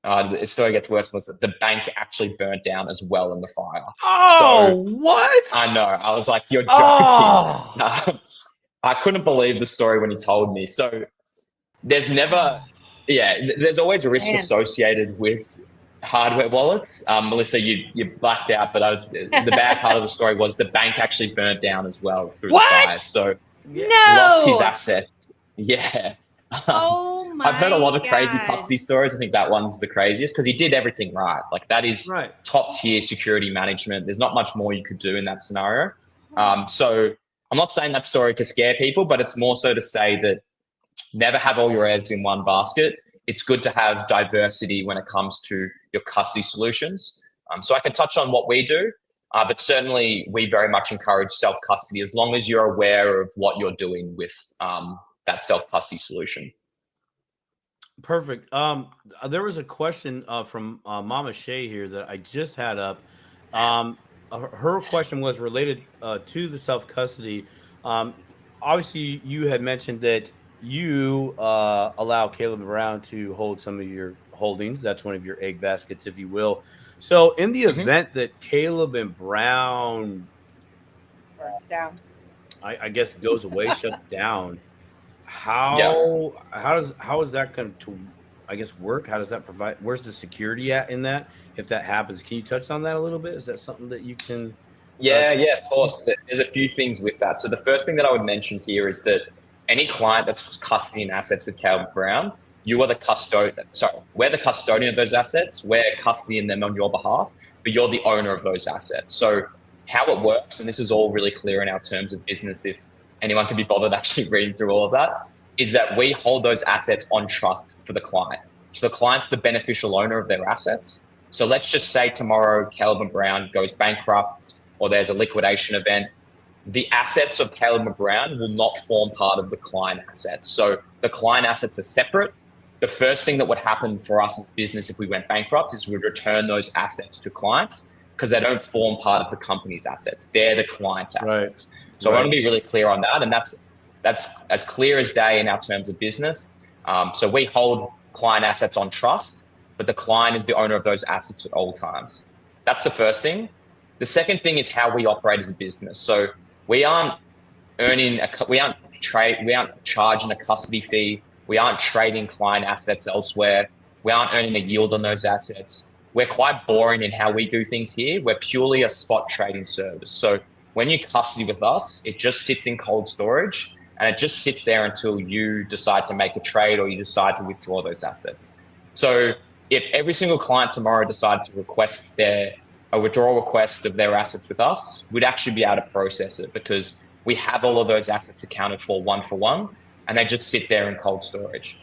C: The story gets worse. The bank actually burnt down as well in the fire.
B: Oh, so, what?
C: I know. I was like, you're joking. Oh. I couldn't believe the story when he told me. So there's always a risk associated with hardware wallets. Melissa, you blacked out, but the bad part of the story was the bank actually burnt down as well through the fire. So lost his assets. Yeah.
A: Oh my!
C: I've heard a lot of crazy custody stories. I think that one's the craziest because he did everything right. Like that is top tier security management. There's not much more you could do in that scenario. So I'm not saying that story to scare people, but it's more so to say that never have all your eggs in one basket. It's good to have diversity when it comes to your custody solutions. So I can touch on what we do, but certainly we very much encourage self-custody as long as you're aware of what you're doing with that self-custody solution.
B: Perfect. There was a question from Mama Shay here that I just had up. Her question was related to the self-custody. Obviously, you had mentioned that you allow Caleb Brown to hold some of your holdings. That's one of your egg baskets, if you will. So in the event that Caleb and Brown I guess goes away, shuts down.
C: Yeah.
B: How is that going to, I guess, work? How does that provide? Where's the security at in that? If that happens, can you touch on that a little bit? Is that something that you can?
C: Yeah, yeah, of course. There's a few things with that. So the first thing that I would mention here is that any client that's custodying assets with Caleb Brown, you are the custodian. Sorry, we're the custodian of those assets. We're custodying them on your behalf, but you're the owner of those assets. So how it works, and this is all really clear in our terms of business, if anyone can be bothered actually reading through all of that, is that we hold those assets on trust for the client. So the client's the beneficial owner of their assets. So let's just say tomorrow Caleb Brown goes bankrupt or there's a liquidation event. The assets of Caleb Brown will not form part of the client assets. So the client assets are separate. The first thing that would happen for us as a business if we went bankrupt is we'd return those assets to clients because they don't form part of the company's assets. They're the client's assets. Right. So I want to be really clear on that. And that's as clear as day in our terms of business. So we hold client assets on trust, but the client is the owner of those assets at all times. That's the first thing. The second thing is how we operate as a business. So we aren't charging a custody fee. We aren't trading client assets elsewhere. We aren't earning a yield on those assets. We're quite boring in how we do things here. We're purely a spot trading service. So when you custody with us, it just sits in cold storage and it just sits there until you decide to make a trade or you decide to withdraw those assets. So if every single client tomorrow decided to request a withdrawal request of their assets with us, we'd actually be able to process it because we have all of those assets accounted for one, and they just sit there in cold storage.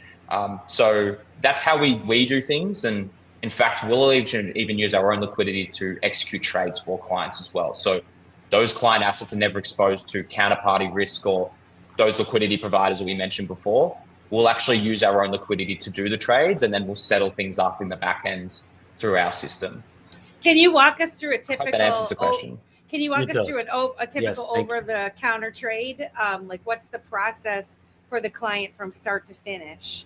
C: So that's how we do things. And in fact, we'll even use our own liquidity to execute trades for clients as well. So those client assets are never exposed to counterparty risk or those liquidity providers that we mentioned before. We'll actually use our own liquidity to do the trades, and then we'll settle things up in the back end through our system.
A: Can you walk us through a typical?
C: I hope that answers the question.
A: Can you walk us through a typical over-the-counter trade? Like, what's the process for the client from start to finish?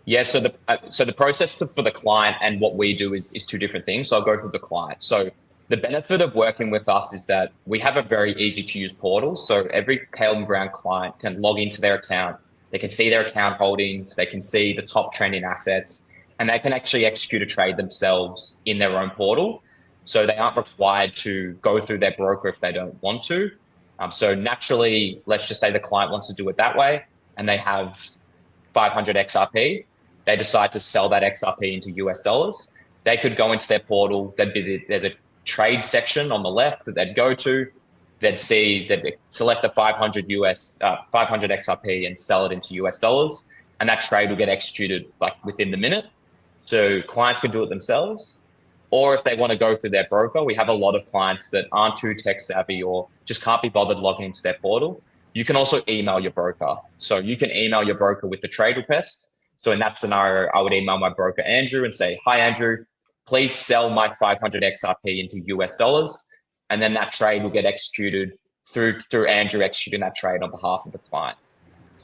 C: Yeah, so the process for the client and what we do is two different things. So I'll go through the client. So the benefit of working with us is that we have a very easy to use portal. So every Caleb Brown client can log into their account. They can see their account holdings. They can see the top trending assets, and they can actually execute a trade themselves in their own portal. So they aren't required to go through their broker if they don't want to. So naturally, let's just say the client wants to do it that way and they have 500 XRP. They decide to sell that XRP into US dollars. They could go into their portal. There's a trade section on the left that they'd go to. They'd select the 500 XRP and sell it into US dollars. And that trade will get executed like within the minute. So clients can do it themselves. Or if they want to go through their broker, we have a lot of clients that aren't too tech savvy or just can't be bothered logging into their portal. You can also email your broker. So you can email your broker with the trade request. So in that scenario, I would email my broker, Andrew, and say, "Hi, Andrew, please sell my 500 XRP into US dollars." And then that trade will get executed through Andrew executing that trade on behalf of the client.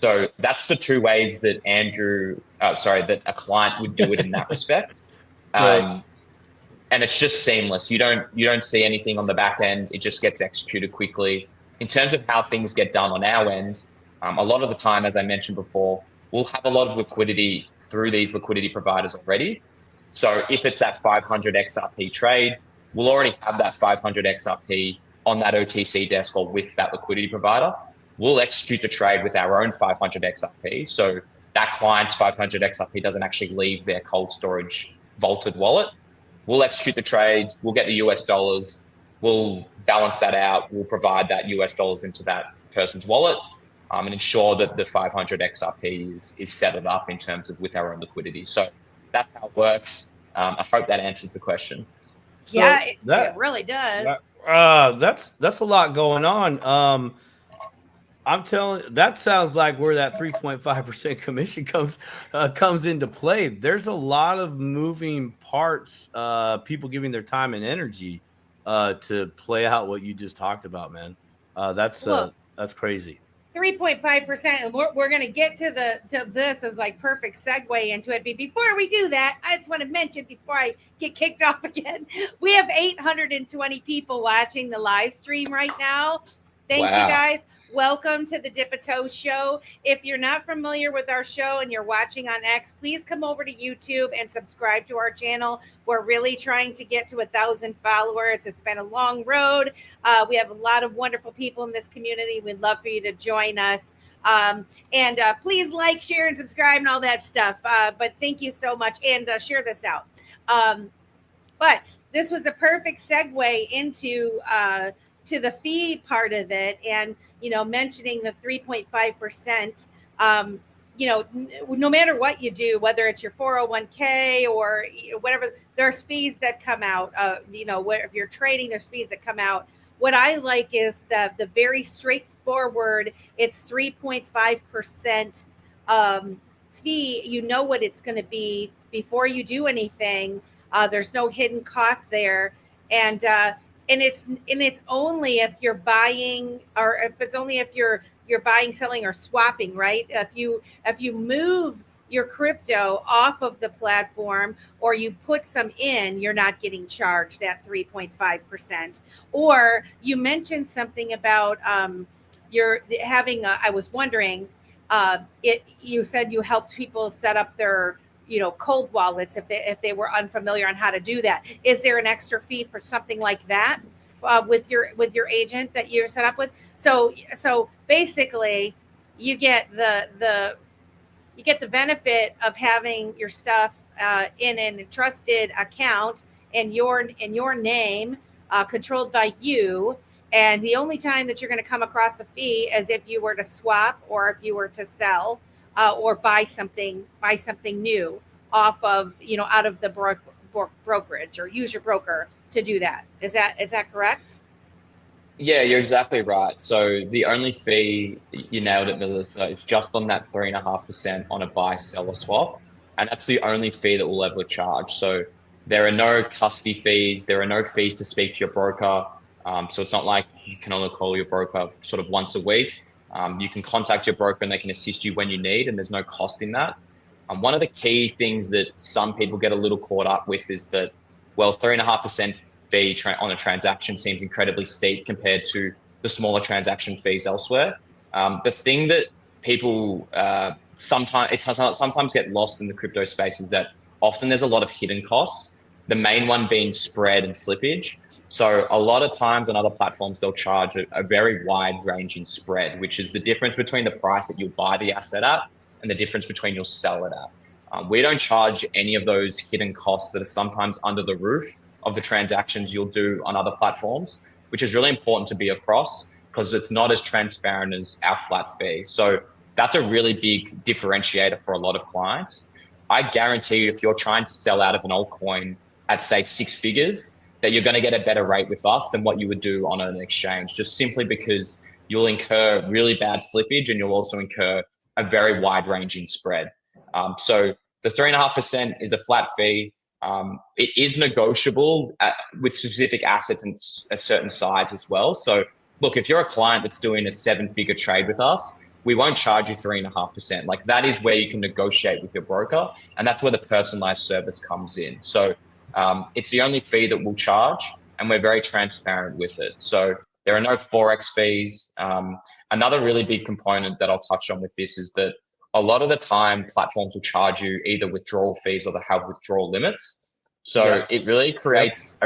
C: So that's the two ways that that a client would do it in that respect.
B: Right.
C: And it's just seamless. You don't see anything on the back end. It just gets executed quickly. In terms of how things get done on our end, a lot of the time, as I mentioned before, we'll have a lot of liquidity through these liquidity providers already. So if it's that 500 XRP trade, we'll already have that 500 XRP on that OTC desk or with that liquidity provider. We'll execute the trade with our own 500 XRP. So that client's 500 XRP doesn't actually leave their cold storage vaulted wallet. We'll execute the trade. We'll get the US dollars. We'll balance that out. We'll provide that US dollars into that person's wallet and ensure that the 500 XRP is settled up in terms of with our own liquidity. So that's how it works. I hope that answers the question.
A: So yeah, it really does.
B: That's a lot going on. I'm telling you, that sounds like where that 3.5% commission comes into play. There's a lot of moving parts, people giving their time and energy to play out what you just talked about, man. That's crazy.
A: 3.5%, and we're going to get to this as like perfect segue into it. But before we do that, I just want to mention before I get kicked off again, we have 820 people watching the live stream right now. Thank you,
C: Wow.
A: guys. Welcome to the Dip a Toe Show. If you're not familiar with our show and you're watching on X, please come over to YouTube and subscribe to our channel. We're really trying to get to 1,000 followers. It's been a long road. We have a lot of wonderful people in this community. We'd love for you to join us. And please like, share, and subscribe and all that stuff. But thank you so much. And share this out. But this was a perfect segue into to the fee part of it, and mentioning the 3.5%. No matter what you do, whether it's your 401k or whatever, there's fees that come out. If you're trading, there's fees that come out. What I like is the very straightforward. It's 3.5% fee. You know what it's going to be before you do anything. There's no hidden cost there, and it's only if you're buying, or if you're buying, selling, or swapping, right? If you move your crypto off of the platform or you put some in, you're not getting charged that 3.5%. Or you mentioned something about you're having. I was wondering, you said you helped people set up their cold wallets if they were unfamiliar on how to do that. Is there an extra fee for something like that with your agent that you're set up with? So basically, you get the benefit of having your stuff in a trusted account in your name, controlled by you. And the only time that you're going to come across a fee is if you were to swap, or if you were to sell, or buy something new off of out of the brokerage, or use your broker to do that. Is that correct?
C: Yeah, you're exactly right. So the only fee, you nailed it, Melissa, is just on that 3.5% on a buy, sell, or swap. And that's the only fee that we'll ever charge. So there are no custody fees. There are no fees to speak to your broker. So it's not like you can only call your broker sort of once a week. You can contact your broker and they can assist you when you need, and there's no cost in that. One of the key things that some people get a little caught up with is that, 3.5% fee on a transaction seems incredibly steep compared to the smaller transaction fees elsewhere. The thing that people sometimes get lost in the crypto space is that often there's a lot of hidden costs, the main one being spread and slippage. So a lot of times on other platforms, they'll charge a very wide ranging spread, which is the difference between the price that you'll buy the asset at and the difference between you'll sell it at. We don't charge any of those hidden costs that are sometimes under the roof of the transactions you'll do on other platforms, which is really important to be across because it's not as transparent as our flat fee. So that's a really big differentiator for a lot of clients. I guarantee you, if you're trying to sell out of an altcoin at, say, 6 figures, that you're going to get a better rate with us than what you would do on an exchange, just simply because you'll incur really bad slippage and you'll also incur a very wide ranging spread. So the 3.5% is a flat fee. It is negotiable with specific assets and a certain size as well. So look, if you're a client that's doing a 7-figure trade with us, we won't charge you 3.5%. Like, that is where you can negotiate with your broker, and that's where the personalized service comes in. So it's the only fee that we'll charge, and we're very transparent with it. So there are no Forex fees. Another really big component that I'll touch on with this is that a lot of the time platforms will charge you either withdrawal fees or they have withdrawal limits. So it really creates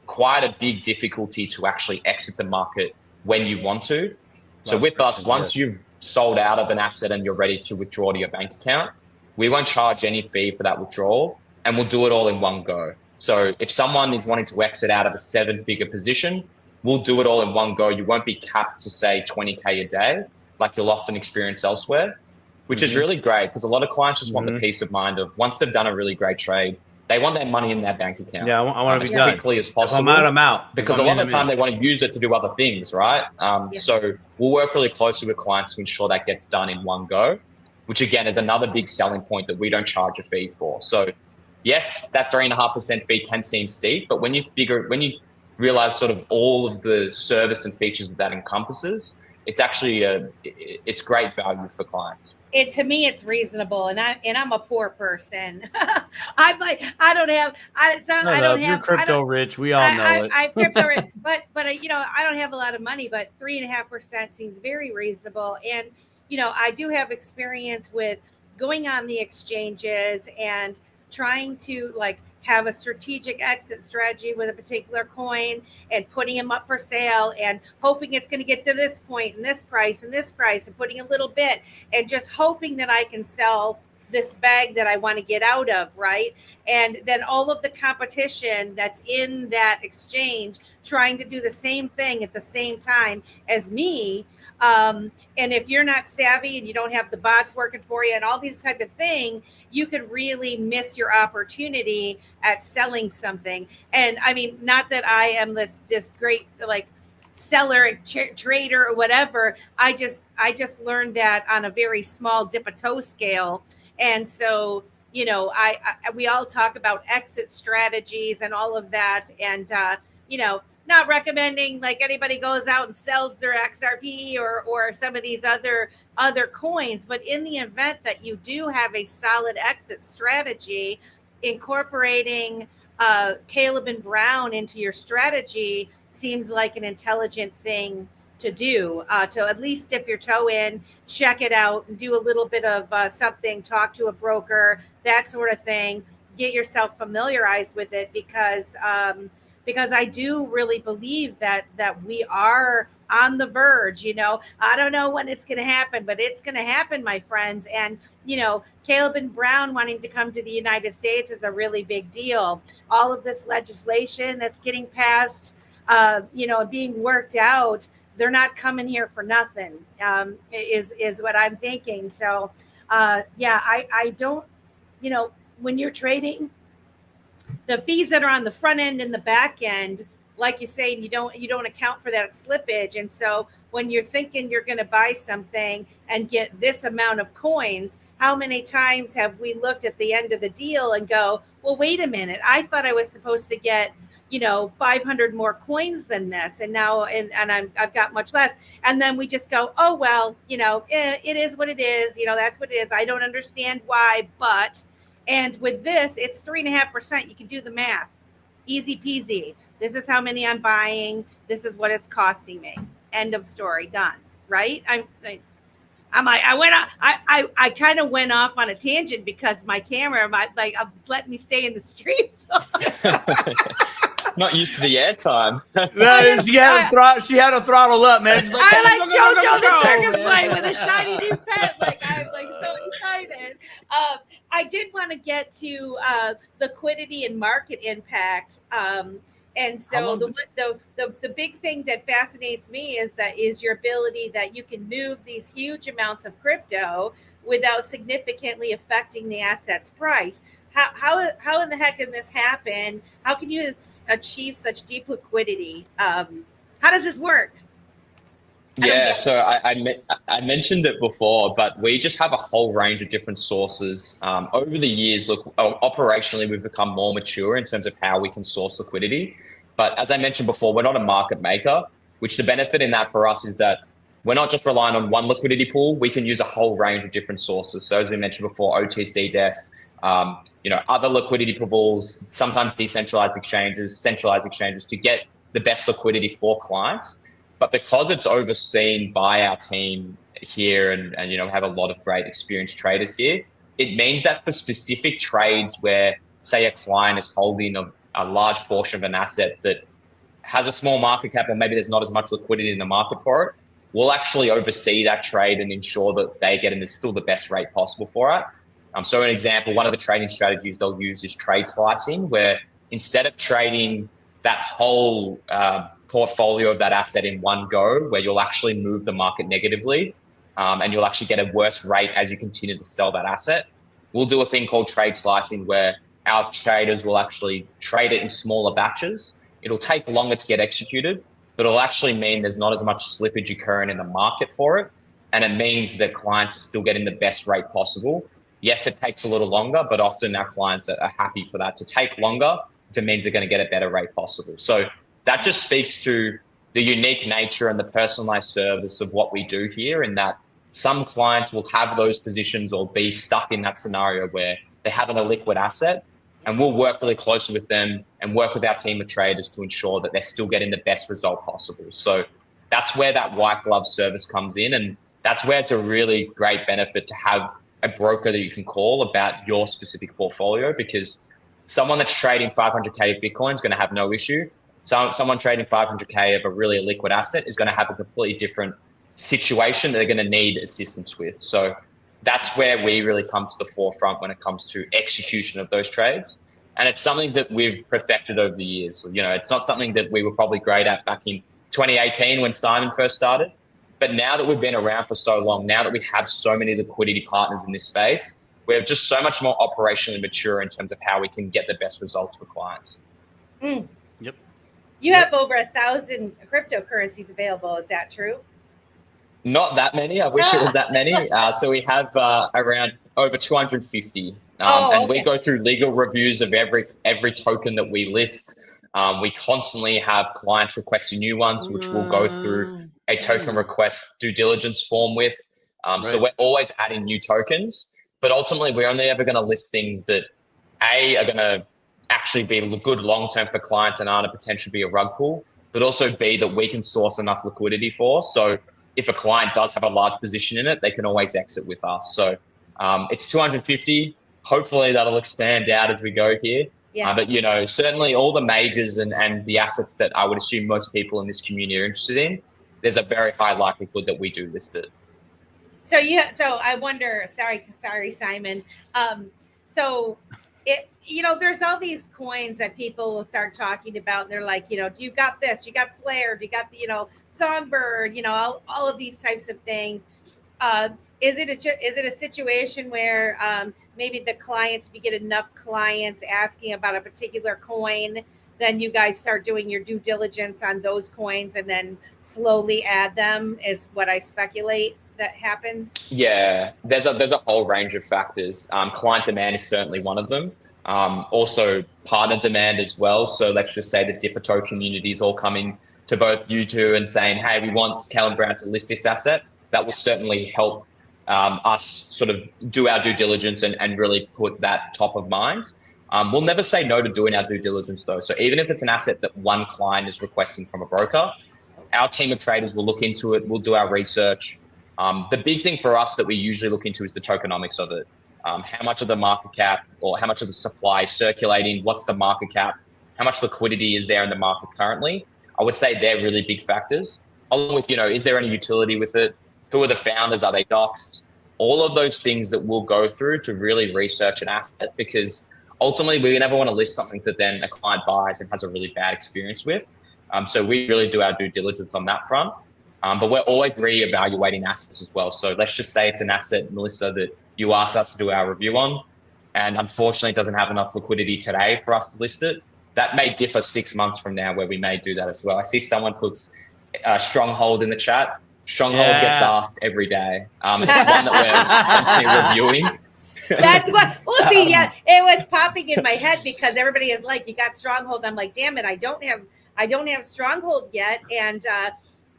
C: quite a big difficulty to actually exit the market when you want to. So with us, once you've sold out of an asset and you're ready to withdraw to your bank account, we won't charge any fee for that withdrawal, and we'll do it all in one go. So if someone is wanting to exit out of a 7-figure position, we'll do it all in one go. You won't be capped to, say, 20K a day, like you'll often experience elsewhere, which is really great because a lot of clients just want the peace of mind of, once they've done a really great trade, they want their money in their bank account.
B: Yeah, I want to be
C: as quickly as possible.
B: If I'm out.
C: Because a lot of the time they want to use it to do other things, right? So we'll work really closely with clients to ensure that gets done in one go, which again is another big selling point that we don't charge a fee for. So yes, that 3.5% fee can seem steep, but when you realize sort of all of the service and features that encompasses, it's actually it's great value for clients.
A: To me, it's reasonable, and I'm a poor person. I'm like, I don't have
B: crypto rich. We all know it.
A: I'm crypto rich, but I don't have a lot of money, but 3.5% seems very reasonable. And I do have experience with going on the exchanges and trying to have a strategic exit strategy with a particular coin and putting them up for sale and hoping it's going to get to this point and this price and putting a little bit and just hoping that I can sell this bag that I want to get out of, right? And then all of the competition that's in that exchange trying to do the same thing at the same time as me. And if you're not savvy and you don't have the bots working for you and all these type of things, you could really miss your opportunity at selling something. And I mean, not that I am this great seller, trader, or whatever. I just learned that on a very small dip a toe scale. And so, we all talk about exit strategies and all of that. And, not recommending anybody goes out and sells their XRP or some of these other coins, but in the event that you do have a solid exit strategy, incorporating Caleb and Brown into your strategy seems like an intelligent thing to do, to at least dip your toe in, check it out, and do a little bit of something, talk to a broker, that sort of thing, get yourself familiarized with it, because I do really believe that we are on the verge. I don't know when it's going to happen, but it's going to happen, my friends. And, Caleb and Brown wanting to come to the United States is a really big deal. All of this legislation that's getting passed, being worked out, they're not coming here for nothing, is what I'm thinking. So, I don't, when you're trading, the fees that are on the front end and the back end, like you say, you don't account for that slippage. And so when you're thinking you're going to buy something and get this amount of coins, how many times have we looked at the end of the deal and go, well, wait a minute, I thought I was supposed to get 500 more coins than this, and now I've got much less. And then we just go, oh well, it is what it is. That's what it is. I don't understand why, but. And with this, it's 3.5%. You can do the math. Easy peasy. This is how many I'm buying. This is what it's costing me. End of story. Done. Right? I kind of went off on a tangent because my camera let me stay in the stream. So.
C: Not used to the airtime.
B: No, she had a throttle up, man. She's
A: I like JoJo the Circus Boy with a shiny new pet. I'm so excited. I did want to get to liquidity and market impact. And so the big thing that fascinates me is your ability that you can move these huge amounts of crypto without significantly affecting the asset's price. How in the heck can this happen? How can you achieve such deep liquidity? How does this work?
C: Yeah, so I mentioned it before, but we just have a whole range of different sources. Over the years, look, operationally, we've become more mature in terms of how we can source liquidity. But as I mentioned before, we're not a market maker, which the benefit in that for us is that we're not just relying on one liquidity pool. We can use a whole range of different sources. So as we mentioned before, OTC desks, other liquidity pools, sometimes decentralized exchanges, centralized exchanges to get the best liquidity for clients. But because it's overseen by our team here and have a lot of great experienced traders here, it means that for specific trades where, say, a client is holding a large portion of an asset that has a small market cap or maybe there's not as much liquidity in the market for it, we'll actually oversee that trade and ensure that they get in still the best rate possible for it. So an example, one of the trading strategies they'll use is trade slicing, where instead of trading that whole portfolio of that asset in one go, where you'll actually move the market negatively and you'll actually get a worse rate as you continue to sell that asset, we'll do a thing called trade slicing where our traders will actually trade it in smaller batches. It'll take longer to get executed, but it'll actually mean there's not as much slippage occurring in the market for it. And it means that clients are still getting the best rate possible. Yes, it takes a little longer, but often our clients are happy for that to take longer if it means they're going to get a better rate possible. So that just speaks to the unique nature and the personalized service of what we do here, in that some clients will have those positions or be stuck in that scenario where they have an illiquid asset, and we'll work really closely with them and work with our team of traders to ensure that they're still getting the best result possible. So that's where that white glove service comes in. And that's where it's a really great benefit to have a broker that you can call about your specific portfolio, because someone that's trading 500K of Bitcoin is going to have no issue. Someone trading 500K of a really liquid asset is going to have a completely different situation that they're going to need assistance with. So that's where we really come to the forefront when it comes to execution of those trades. And it's something that we've perfected over the years. You know, it's not something that we were probably great at back in 2018 when Simon first started. But now that we've been around for so long, now that we have so many liquidity partners in this space, we're just so much more operationally mature in terms of how we can get the best results for clients.
A: Mm.
B: Yep.
A: You have over 1,000 cryptocurrencies available. Is that true?
C: Not that many. I wish it was that many. So we have around over 250. And we go through legal reviews of every token that we list. We constantly have clients requesting new ones, which we'll go through a token request due diligence form with. So we're always adding new tokens, but ultimately we're only ever going to list things that are going to actually be good long-term for clients and aren't a potential be a rug pull, but also B, that we can source enough liquidity for. So if a client does have a large position in it, they can always exit with us. So it's 250. Hopefully that'll expand out as we go here. Yeah. But, you know, certainly all the majors and the assets that I would assume most people in this community are interested in, there's a very high likelihood that we do list it.
A: So I wonder, sorry, Simon. So there's all these coins that people will start talking about. And they're like, you got this, you got Flare, you got the, Songbird, all of these types of things. Is it a situation where maybe the clients, if you get enough clients asking about a particular coin, then you guys start doing your due diligence on those coins and then slowly add them, is what I speculate that happens?
C: Yeah, there's a whole range of factors. Client demand is certainly one of them. Also partner demand as well. So let's just say the Dipito community is all coming to both you two and saying, hey, we want Caleb Brown to list this asset. That will certainly help us sort of do our due diligence and really put that top of mind. We'll never say no to doing our due diligence though. So even if it's an asset that one client is requesting from a broker, our team of traders will look into it. We'll do our research. The big thing for us that we usually look into is the tokenomics of it. How much of the market cap or how much of the supply is circulating? What's the market cap? How much liquidity is there in the market currently? I would say they're really big factors. Along with, is there any utility with it? Who are the founders? Are they doxed? All of those things that we'll go through to really research an asset, because ultimately we never want to list something that then a client buys and has a really bad experience with. So we really do our due diligence on that front. But we're always reevaluating assets as well. So let's just say it's an asset, Melissa, that you asked us to do our review on, and unfortunately it doesn't have enough liquidity today for us to list it. That may differ 6 months from now, where we may do that as well. I see someone puts Stronghold in the chat. Stronghold gets asked every day. It's one that we're constantly reviewing.
A: That's what we'll see. Yeah, it was popping in my head because everybody is like, you got Stronghold. I'm like, damn it, I don't have Stronghold yet. And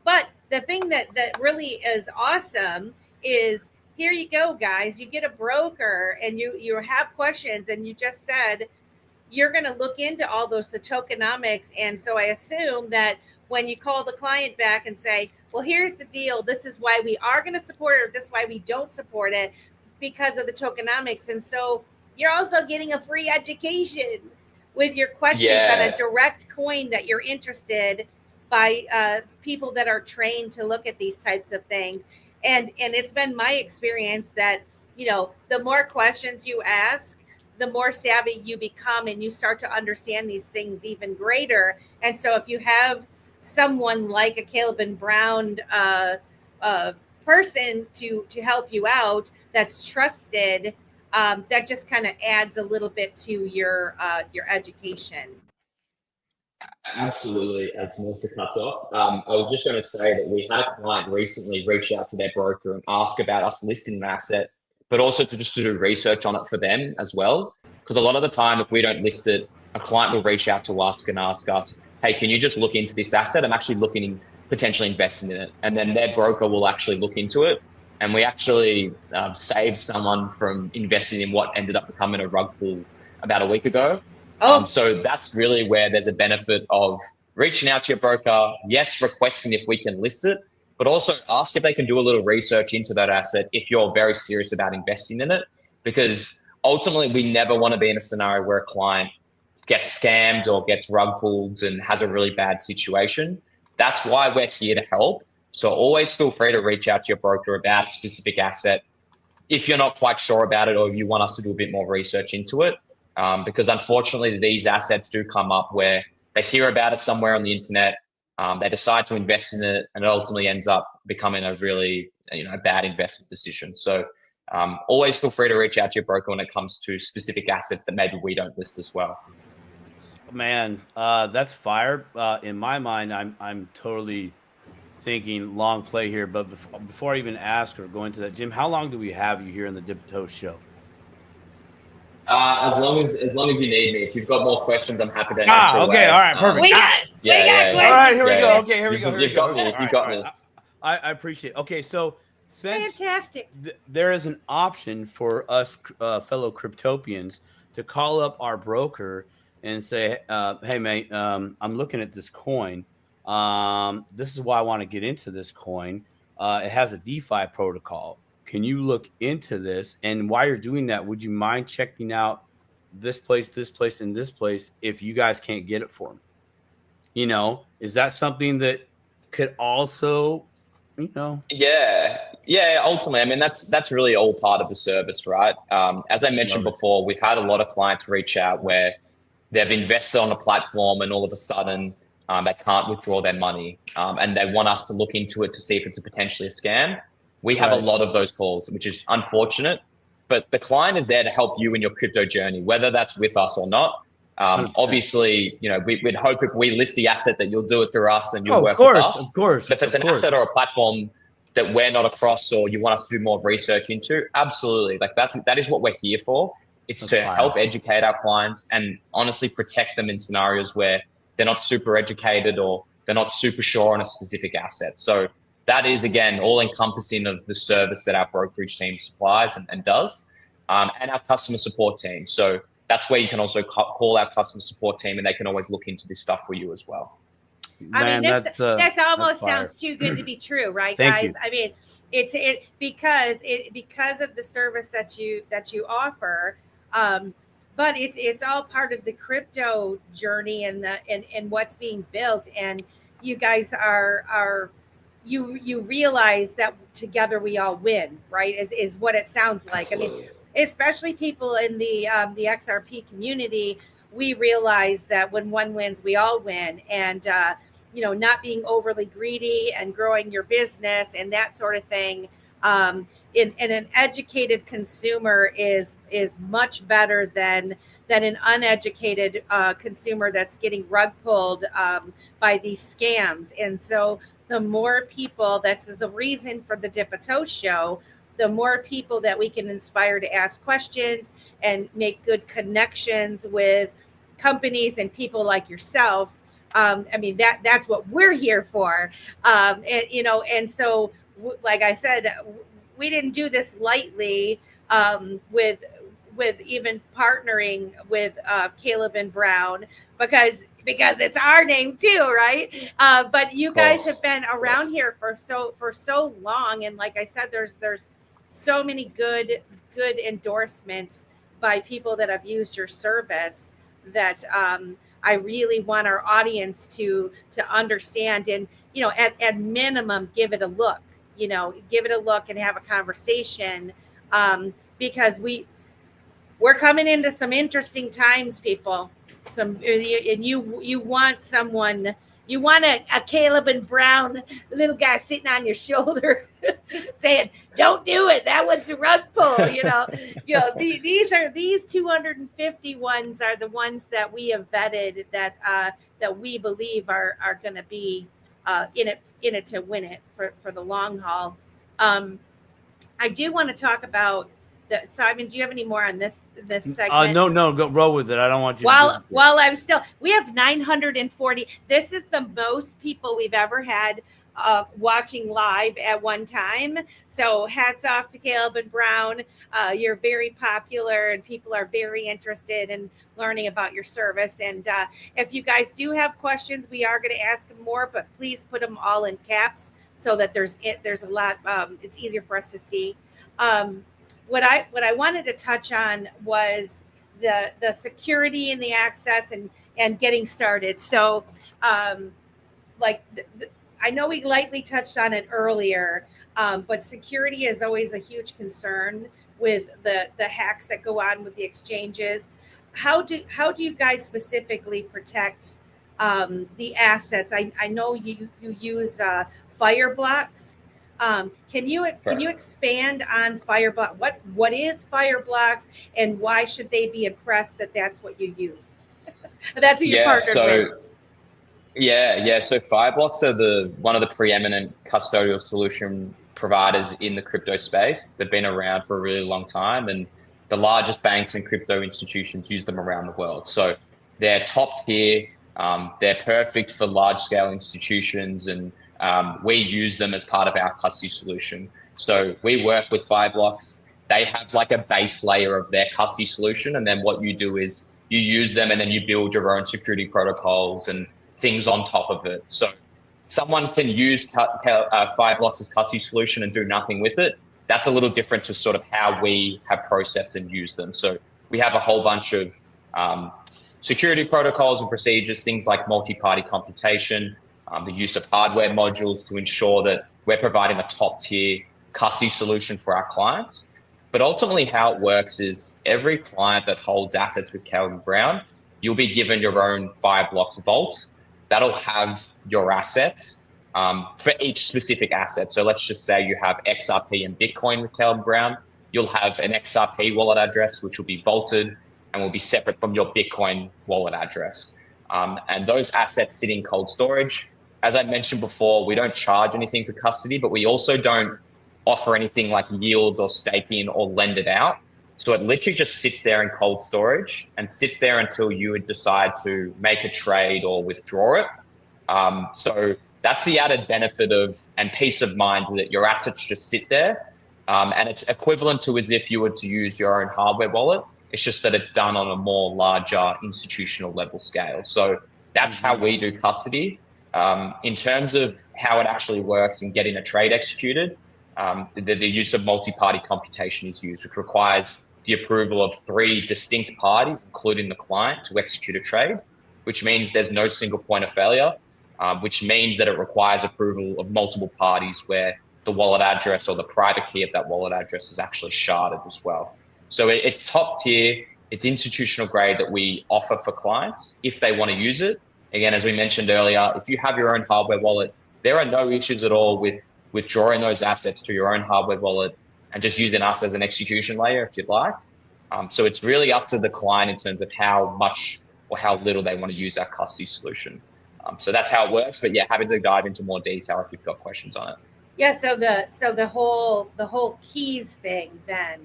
A: but the thing that really is awesome is, here you go, guys. You get a broker and you have questions, and you just said you're going to look into all the tokenomics. And so I assume that when you call the client back and say, well, here's the deal, this is why we are going to support it, or this is why we don't support it, because of the tokenomics. And so you're also getting a free education with your questions on a direct coin that you're interested by people that are trained to look at these types of things. And it's been my experience that, the more questions you ask, the more savvy you become, and you start to understand these things even greater. And so if you have someone like a Caleb and Brown person to help you out that's trusted, that just kind of adds a little bit to your education.
C: Absolutely, as Melissa cuts off. I was just going to say that we had a client recently reach out to their broker and ask about us listing an asset, but also to just do research on it for them as well. Because a lot of the time, if we don't list it, a client will reach out to us and ask us, hey, can you just look into this asset? I'm actually looking in potentially investing in it. And then their broker will actually look into it. And we actually saved someone from investing in what ended up becoming a rug pull about a week ago. So that's really where there's a benefit of reaching out to your broker, yes, requesting if we can list it, but also ask if they can do a little research into that asset if you're very serious about investing in it. Because ultimately, we never want to be in a scenario where a client gets scammed or gets rug pulled and has a really bad situation. That's why we're here to help. So always feel free to reach out to your broker about a specific asset if you're not quite sure about it or you want us to do a bit more research into it. Because unfortunately, these assets do come up where they hear about it somewhere on the internet, they decide to invest in it, and it ultimately ends up becoming a really a bad investment decision. So always feel free to reach out to your broker when it comes to specific assets that maybe we don't list as well.
B: Man, that's fire. In my mind, I'm totally thinking long play here. But before I even ask or go into that, Jim, how long do we have you here in the Dip Toe show?
C: As long as you need me. If you've got more questions, I'm happy to answer.
B: Okay, all right, perfect.
A: We got questions.
B: All right, here we go. Okay, here we go.
C: You've got me. You got me.
B: I appreciate it. Okay, so since
A: fantastic,
B: there is an option for us fellow Cryptopians to call up our broker and say, hey, mate, I'm looking at this coin. This is why I want to get into this coin. It has a DeFi protocol. Can you look into this? And while you're doing that, would you mind checking out this place, and this place if you guys can't get it for me? Is that something that could also,
C: Yeah. Ultimately, I mean, that's really all part of the service, right? As I mentioned before, we've had a lot of clients reach out where they've invested on a platform and all of a sudden they can't withdraw their money, and they want us to look into it to see if it's potentially a scam. We have a lot of those calls, which is unfortunate, but the client is there to help you in your crypto journey, whether that's with us or not. Obviously, we'd hope if we list the asset that you'll do it through us and you'll work with us.
B: Of course.
C: But if it's an asset or a platform that we're not across or you want us to do more research into, absolutely. That is what we're here for. It's to help educate our clients and honestly protect them in scenarios where they're not super educated or they're not super sure on a specific asset. So that is, again, all encompassing of the service that our brokerage team supplies and does, and our customer support team. So that's where you can also call our customer support team and they can always look into this stuff for you as well.
A: Man, I mean, this almost sounds too good to be true, right, guys? I mean, it's because of the service that you offer, but it's all part of the crypto journey and what's being built. And you guys are you realize that together we all win, right? Is what it sounds like. Absolutely. I mean, especially people in the XRP community, we realize that when one wins, we all win. And not being overly greedy and growing your business and that sort of thing. In an educated consumer is much better than an uneducated consumer that's getting rug pulled by these scams. And so the more people, that's the reason for the Dip a Toe show, the more people that we can inspire to ask questions and make good connections with companies and people like yourself. I mean, that's what we're here for. And so, like I said, we didn't do this lightly with even partnering with Caleb and Brown because it's our name too, right? But you guys have been around here for so long, and like I said, there's so many good endorsements by people that have used your service that I really want our audience to understand, and at minimum give it a look. Give it a look and have a conversation, because we're coming into some interesting times, people. And you want someone, you want a Caleb and Brown little guy sitting on your shoulder saying, "Don't do it. That one's a rug pull." These 250 ones are the ones that we have vetted that we believe are going to be in it to win it for the long haul. I do want to talk about Simon, do you have any more on this segment?
B: No, go roll with it. I don't want you
A: While I'm still, we have 940. This is the most people we've ever had watching live at one time. So hats off to Caleb and Brown. You're very popular and people are very interested in learning about your service. And if you guys do have questions, we are going to ask them more, but please put them all in caps so that there's a lot, it's easier for us to see. What I wanted to touch on was the security and the access and getting started. So I know we lightly touched on it earlier, but security is always a huge concern with the hacks that go on with the exchanges. How do you guys specifically protect the assets? I know you use Fireblocks. Can you expand on Fireblocks? What is Fireblocks and why should they be impressed that that's what you use? That's what you're partnered with.
C: Yeah. So Fireblocks are one of the preeminent custodial solution providers in the crypto space. They've been around for a really long time, and the largest banks and crypto institutions use them around the world. So they're top tier. They're perfect for large scale institutions, and we use them as part of our custody solution. So we work with Fireblocks. They have like a base layer of their custody solution, and then what you do is you use them, and then you build your own security protocols and things on top of it. So someone can use Fireblocks as custody solution and do nothing with it. That's a little different to sort of how we have processed and used them. So we have a whole bunch of security protocols and procedures, things like multi-party computation, the use of hardware modules to ensure that we're providing a top tier custody solution for our clients. But ultimately how it works is every client that holds assets with Caleb Brown, you'll be given your own Fireblocks vault. That'll have your assets for each specific asset. So let's just say you have XRP and Bitcoin with Caleb Brown. You'll have an XRP wallet address, which will be vaulted and will be separate from your Bitcoin wallet address. And those assets sit in cold storage. As I mentioned before, we don't charge anything for custody, but we also don't offer anything like yield or staking or lend it out. So it literally just sits there in cold storage and sits there until you would decide to make a trade or withdraw it. So that's the added benefit of and peace of mind that your assets just sit there. And it's equivalent to as if you were to use your own hardware wallet. It's just that it's done on a more larger institutional level scale. So that's how we do custody. In terms of how it actually works in getting a trade executed, the use of multi-party computation is used, which requires the approval of 3 distinct parties, including the client, to execute a trade, which means there's no single point of failure, which means that it requires approval of multiple parties where the wallet address or the private key of that wallet address is actually sharded as well. So it's top tier, it's institutional grade that we offer for clients if they want to use it. Again, as we mentioned earlier, if you have your own hardware wallet, there are no issues at all with withdrawing those assets to your own hardware wallet and just using us as an execution layer if you'd like. So it's really up to the client in terms of how much or how little they want to use our custody solution. So that's how it works. But yeah, happy to dive into more detail if you've got questions on it.
A: Yeah. So the whole keys thing then.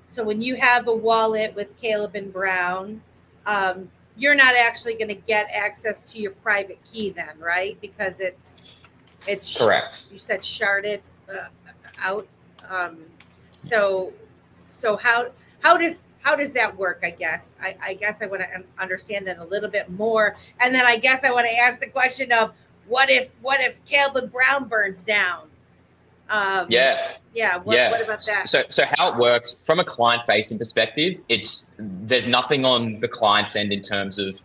A: So when you have a wallet with Caleb and Brown, you're not actually going to get access to your private key then, right? Because it's
C: correct.
A: You said sharded out. So how does that work? I guess I guess I want to understand that a little bit more, and then I guess I want to ask the question of what if Caleb and Brown burns down? What about that?
C: So how it works from a client-facing perspective, there's nothing on the client's end in terms of,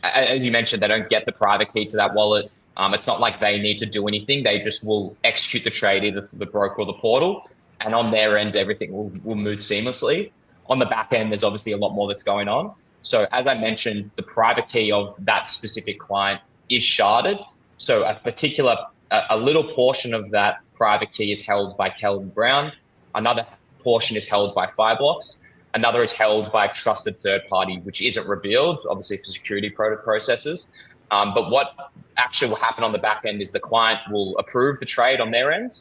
C: as you mentioned, they don't get the private key to that wallet. It's not like they need to do anything. They just will execute the trade either through the broker or the portal, and on their end, everything will move seamlessly. On the back end, there's obviously a lot more that's going on. So as I mentioned, the private key of that specific client is sharded. So a little portion of that private key is held by Caleb Brown. Another portion is held by Fireblocks. Another is held by a trusted third party, which isn't revealed, obviously for security processes. But what actually will happen on the back end is the client will approve the trade on their end.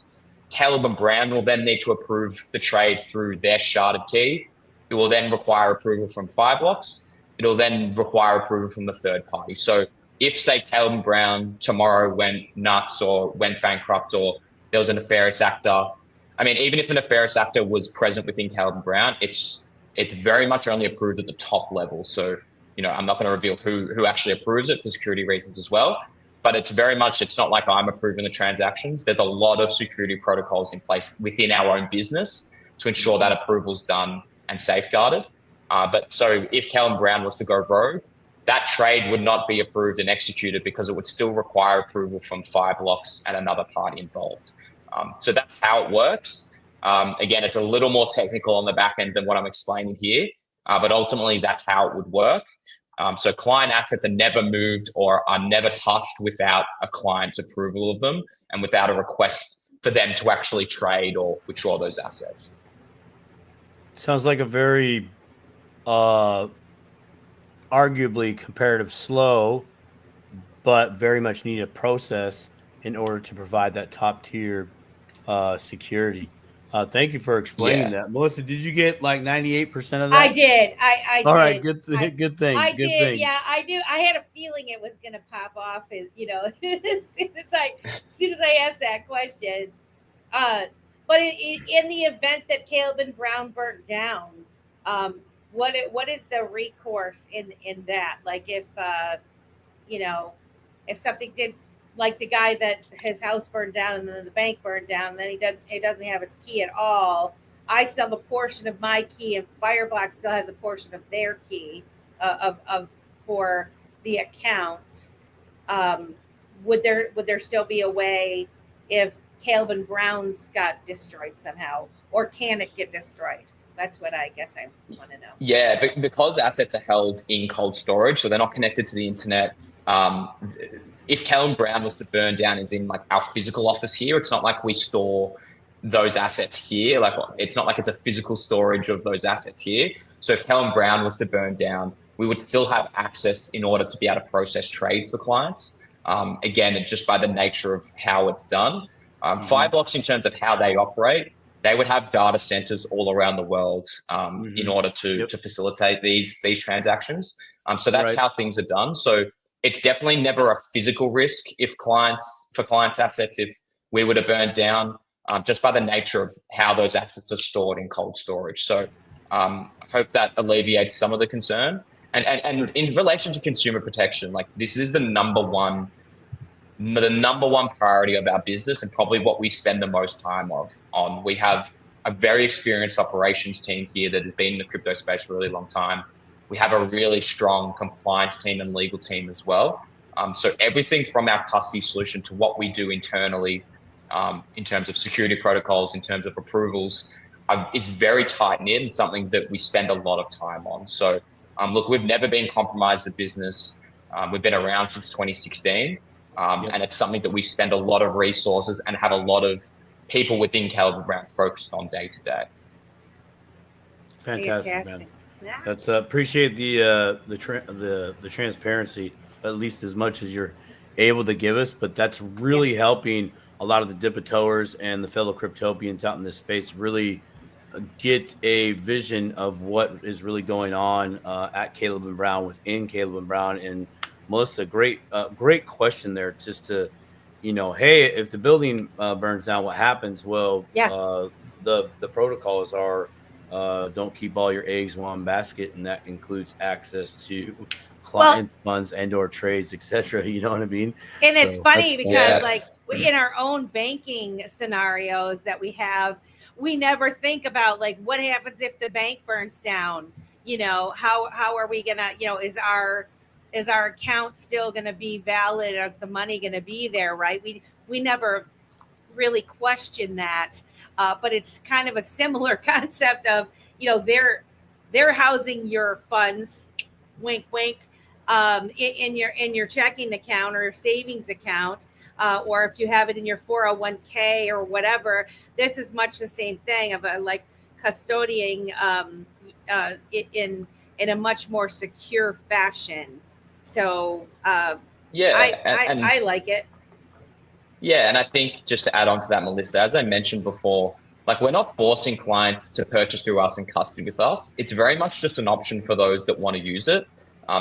C: Caleb and Brown will then need to approve the trade through their sharded key. It will then require approval from Fireblocks. It will then require approval from the third party. So if, say, Caleb and Brown tomorrow went nuts or went bankrupt or there was a nefarious actor, I mean, even if a nefarious actor was present within Caleb and Brown, it's very much only approved at the top level. So, I'm not going to reveal who actually approves it for security reasons as well. But it's not like I'm approving the transactions. There's a lot of security protocols in place within our own business to ensure that approval's done and safeguarded. But so if Caleb Brown was to go rogue, that trade would not be approved and executed because it would still require approval from Fireblocks and another party involved. So that's how it works. Again, it's a little more technical on the back end than what I'm explaining here, but ultimately that's how it would work. So client assets are never moved or are never touched without a client's approval of them and without a request for them to actually trade or withdraw those assets.
B: Sounds like a very arguably comparative slow, but very much needed process in order to provide that top tier security. Thank you for explaining that. Melissa, did you get like 98% of that?
A: I did. I
B: All
A: did.
B: right, good things.
A: I
B: good
A: did.
B: things.
A: Yeah, I do. I had a feeling it was going to pop off, as soon as I asked that question. But in the event that Caleb and Brown burnt down, what is the recourse in that? Like if if something did, like the guy that his house burned down and then the bank burned down, and then he doesn't have his key at all. I still have a portion of my key, and Fireblocks still has a portion of their key for the account. Would there still be a way if Caleb and Brown's got destroyed somehow, or can it get destroyed? That's what I guess I want to know.
C: Yeah, but because assets are held in cold storage, so they're not connected to the internet. If Caleb Brown was to burn down, as in like our physical office here, it's not like we store those assets here. Like it's not like it's a physical storage of those assets here. So if Caleb Brown was to burn down, we would still have access in order to be able to process trades for clients. Again, just by the nature of how it's done. Fireblocks, in terms of how they operate, they would have data centers all around the world in order to facilitate these transactions. So that's how things are done. So it's definitely never a physical risk for clients' assets if we were to burn down, just by the nature of how those assets are stored in cold storage. So I hope that alleviates some of the concern. And in relation to consumer protection, like this is the number one priority of our business and probably what we spend the most time on. We have a very experienced operations team here that has been in the crypto space for a really long time. We have a really strong compliance team and legal team as well. So everything from our custody solution to what we do internally in terms of security protocols, in terms of approvals, is very tight-knit and something that we spend a lot of time on. So look, we've never been compromised as a business. We've been around since 2016. And it's something that we spend a lot of resources and have a lot of people within Caleb Brown focused on day to day.
B: Fantastic, man. That's appreciate the transparency, at least as much as you're able to give us. But that's really helping a lot of the dip-a-toers and the fellow cryptopians out in this space really get a vision of what is really going on at Caleb and Brown, within Caleb and Brown. And Melissa, great question there. Just to, hey, if the building burns down, what happens? Well, the protocols are don't keep all your eggs in one basket, and that includes access to client funds and/or trades, etc. You know what I mean?
A: And it's funny because, like, in our own banking scenarios that we have, we never think about like what happens if the bank burns down. How are we gonna? Is our account still going to be valid? Is the money going to be there? Right? We never really question that, but it's kind of a similar concept of they're housing your funds, wink wink, in your checking account or your savings account, or if you have it in your 401k or whatever. This is much the same thing of like custodying in a much more secure fashion. So I like it.
C: Yeah, and I think just to add on to that, Melissa, as I mentioned before, like we're not forcing clients to purchase through us and custody with us. It's very much just an option for those that want to use it.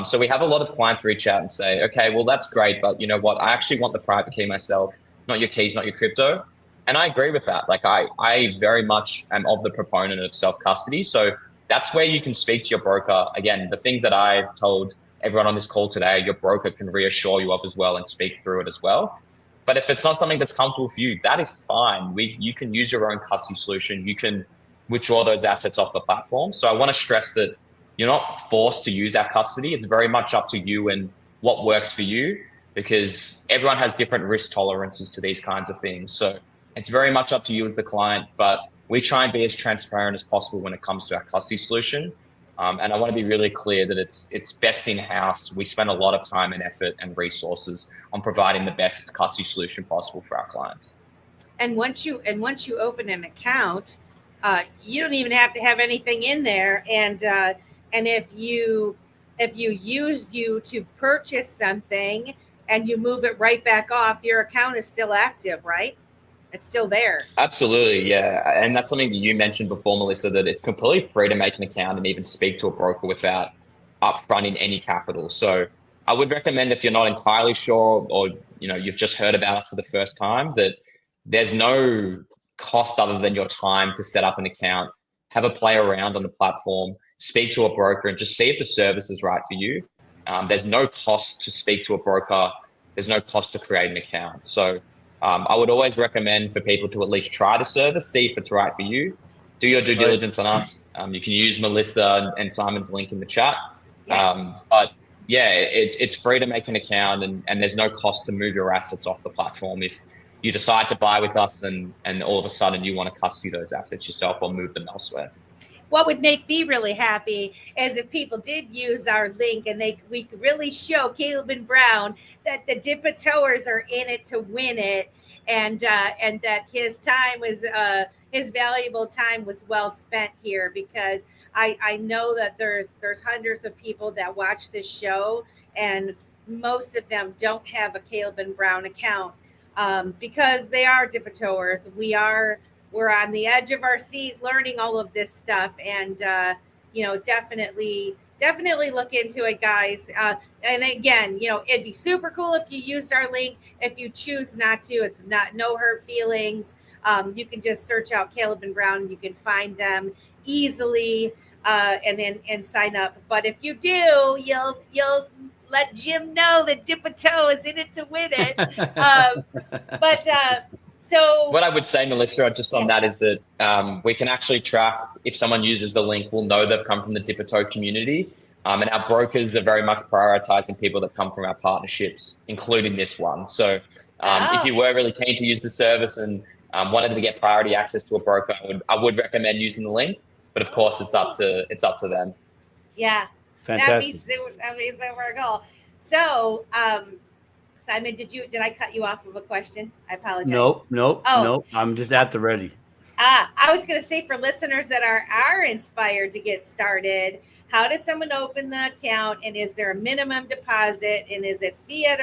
C: So we have a lot of clients reach out and say, okay, well, that's great, but you know what? I actually want the private key myself, not your keys, not your crypto. And I agree with that. Like I very much am of the proponent of self-custody. So that's where you can speak to your broker. Again, the things that I've told everyone on this call today, your broker can reassure you of as well and speak through it as well. But if it's not something that's comfortable for you, that is fine. You can use your own custody solution. You can withdraw those assets off the platform. So I want to stress that you're not forced to use our custody. It's very much up to you and what works for you, because everyone has different risk tolerances to these kinds of things. So it's very much up to you as the client, but we try and be as transparent as possible when it comes to our custody solution. And I want to be really clear that it's best in-house. We spend a lot of time and effort and resources on providing the best custody solution possible for our clients.
A: And once you open an account, you don't even have to have anything in there. And if you use you to purchase something and you move it right back off, your account is still active, right? It's still there.
C: Absolutely, yeah. And that's something that you mentioned before, Melissa, that it's completely free to make an account and even speak to a broker without upfronting any capital. So I would recommend, if you're not entirely sure, or you've just heard about us for the first time, that there's no cost other than your time to set up an account, have a play around on the platform, speak to a broker, and just see if the service is right for you. There's no cost to speak to a broker. There's no cost to create an account. So I would always recommend for people to at least try the service, see if it's right for you. Do your due diligence on us. You can use Melissa and Simon's link in the chat. But yeah, it's free to make an account, and there's no cost to move your assets off the platform if you decide to buy with us and all of a sudden you want to custody those assets yourself or move them elsewhere.
A: What would make me really happy is if people did use our link and we could really show Caleb and Brown that the Dipper-toers are in it to win it, and that his time was his valuable time was well spent here, because I know that there's hundreds of people that watch this show, and most of them don't have a Caleb and Brown account because they are Dipper-toers. We're on the edge of our seat learning all of this stuff, and definitely look into it, guys. And again, it'd be super cool if you used our link. If you choose not to, it's no hurt feelings. You can just search out Caleb and Brown. You can find them easily, and sign up. But if you do, you'll let Jim know that Dipper-toe is in it to win it. So
C: what I would say, Melissa, just on that is that we can actually track if someone uses the link. We'll know they've come from the Dipper-toe community. And our brokers are very much prioritizing people that come from our partnerships, including this one. So if you were really keen to use the service and wanted to get priority access to a broker, I would recommend using the link. But of course, it's up to them.
A: Yeah,
B: Fantastic.
A: That'd be super cool. So, Simon, did I cut you off with a question? I apologize.
B: Nope. I'm just at the ready.
A: I was going to say, for listeners that are inspired to get started, how does someone open the account, and is there a minimum deposit, and is it fiat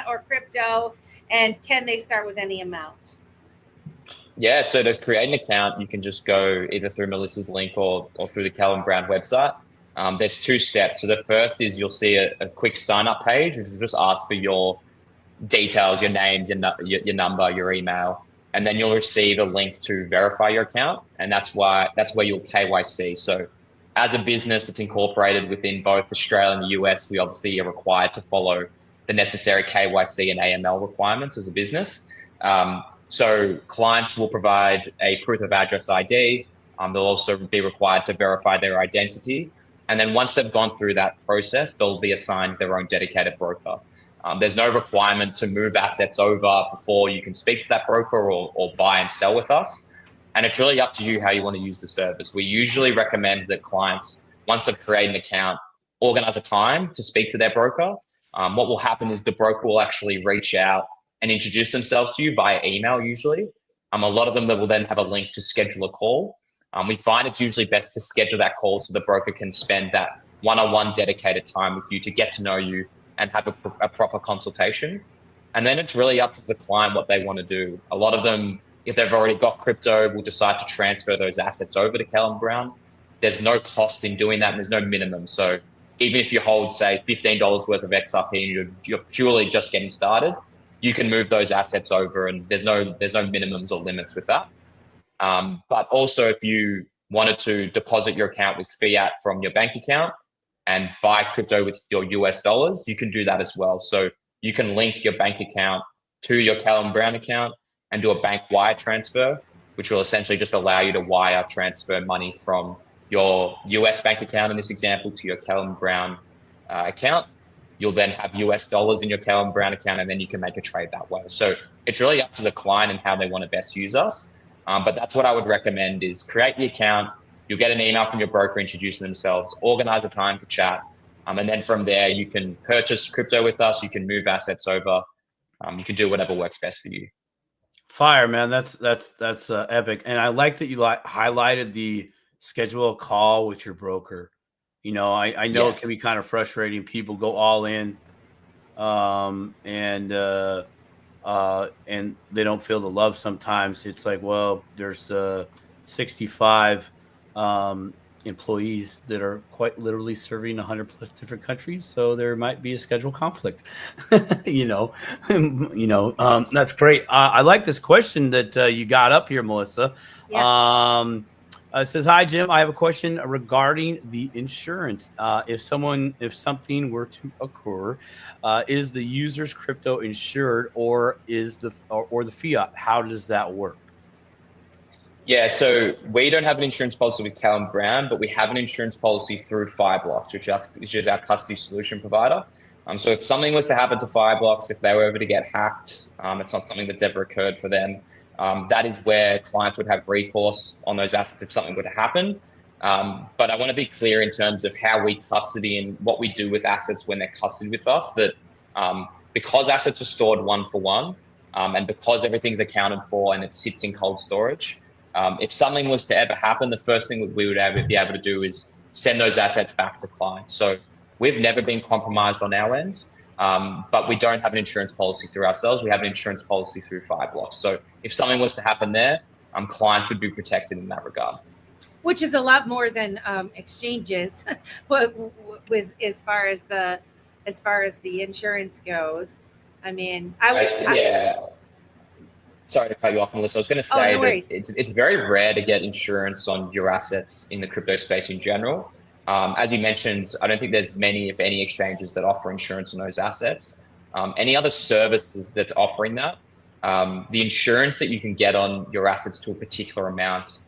A: or crypto, and can they start with any amount?
C: Yeah, so to create an account, you can just go either through Melissa's link or through the Calvin Brown website. There's two steps. So the first is you'll see a quick sign-up page, which will just ask for your details, your name, your number, your email, and then you'll receive a link to verify your account, and that's where you'll KYC. So as a business that's incorporated within both Australia and the US, we obviously are required to follow the necessary KYC and AML requirements as a business. So clients will provide a proof of address ID. They'll also be required to verify their identity. And then once they've gone through that process, they'll be assigned their own dedicated broker. There's no requirement to move assets over before you can speak to that broker or buy and sell with us. And it's really up to you how you want to use the service. We usually recommend that clients, once they've created an account, organize a time to speak to their broker. What will happen is the broker will actually reach out and introduce themselves to you via email usually. A lot of them will then have a link to schedule a call. We find it's usually best to schedule that call so the broker can spend that one-on-one dedicated time with you to get to know you and have a proper consultation. And then it's really up to the client what they want to do. A lot of them, if they've already got crypto, will decide to transfer those assets over to Callum Brown. There's no cost in doing that, and there's no minimum. So even if you hold, say, $15 worth of XRP and you're purely just getting started, you can move those assets over, and there's no minimums or limits with that. But also, if you wanted to deposit your account with fiat from your bank account and buy crypto with your US dollars, you can do that as well. So you can link your bank account to your Callum Brown account and do a bank wire transfer, which will essentially just allow you to wire transfer money from your US bank account, in this example, to your Callum Brown account. You'll then have US dollars in your Callum Brown account, and then you can make a trade that way. So it's really up to the client and how they want to best use us. But that's what I would recommend is create the account. You'll get an email from your broker introducing themselves, organize a time to chat. And then from there, you can purchase crypto with us. You can move assets over. You can do whatever works best for you.
B: Fire, man. That's epic. And I like that you highlighted the schedule a call with your broker. You know, I know it can be kind of frustrating. People go all in, and they don't feel the love sometimes. It's like, well, there's 65 employees that are quite literally serving 100 plus different countries, so there might be a schedule conflict. That's great. I like this question that you got up here, Melissa. Yeah. It says, "Hi Jim, I have a question regarding the insurance. If something were to occur, is the user's crypto insured, or is the fiat? How does that work?"
C: Yeah, so we don't have an insurance policy with Callum Brown, but we have an insurance policy through Fireblocks, which is our custody solution provider. So if something was to happen to Fireblocks, if they were ever to get hacked, it's not something that's ever occurred for them. That is where clients would have recourse on those assets if something were to happen. But I want to be clear in terms of how we custody and what we do with assets when they're custodied with us, that because assets are stored one for one, and because everything's accounted for and it sits in cold storage, if something was to ever happen, the first thing we would be able to do is send those assets back to clients. So we've never been compromised on our end, but we don't have an insurance policy through ourselves. We have an insurance policy through Fireblocks. So if something was to happen there, clients would be protected in that regard.
A: Which is a lot more than exchanges, but as far as the insurance goes. I mean,
C: Sorry to cut you off, Melissa. I was going to say that it's very rare to get insurance on your assets in the crypto space in general. As you mentioned, I don't think there's many, if any, exchanges that offer insurance on those assets. Any other service that's offering that, the insurance that you can get on your assets to a particular amount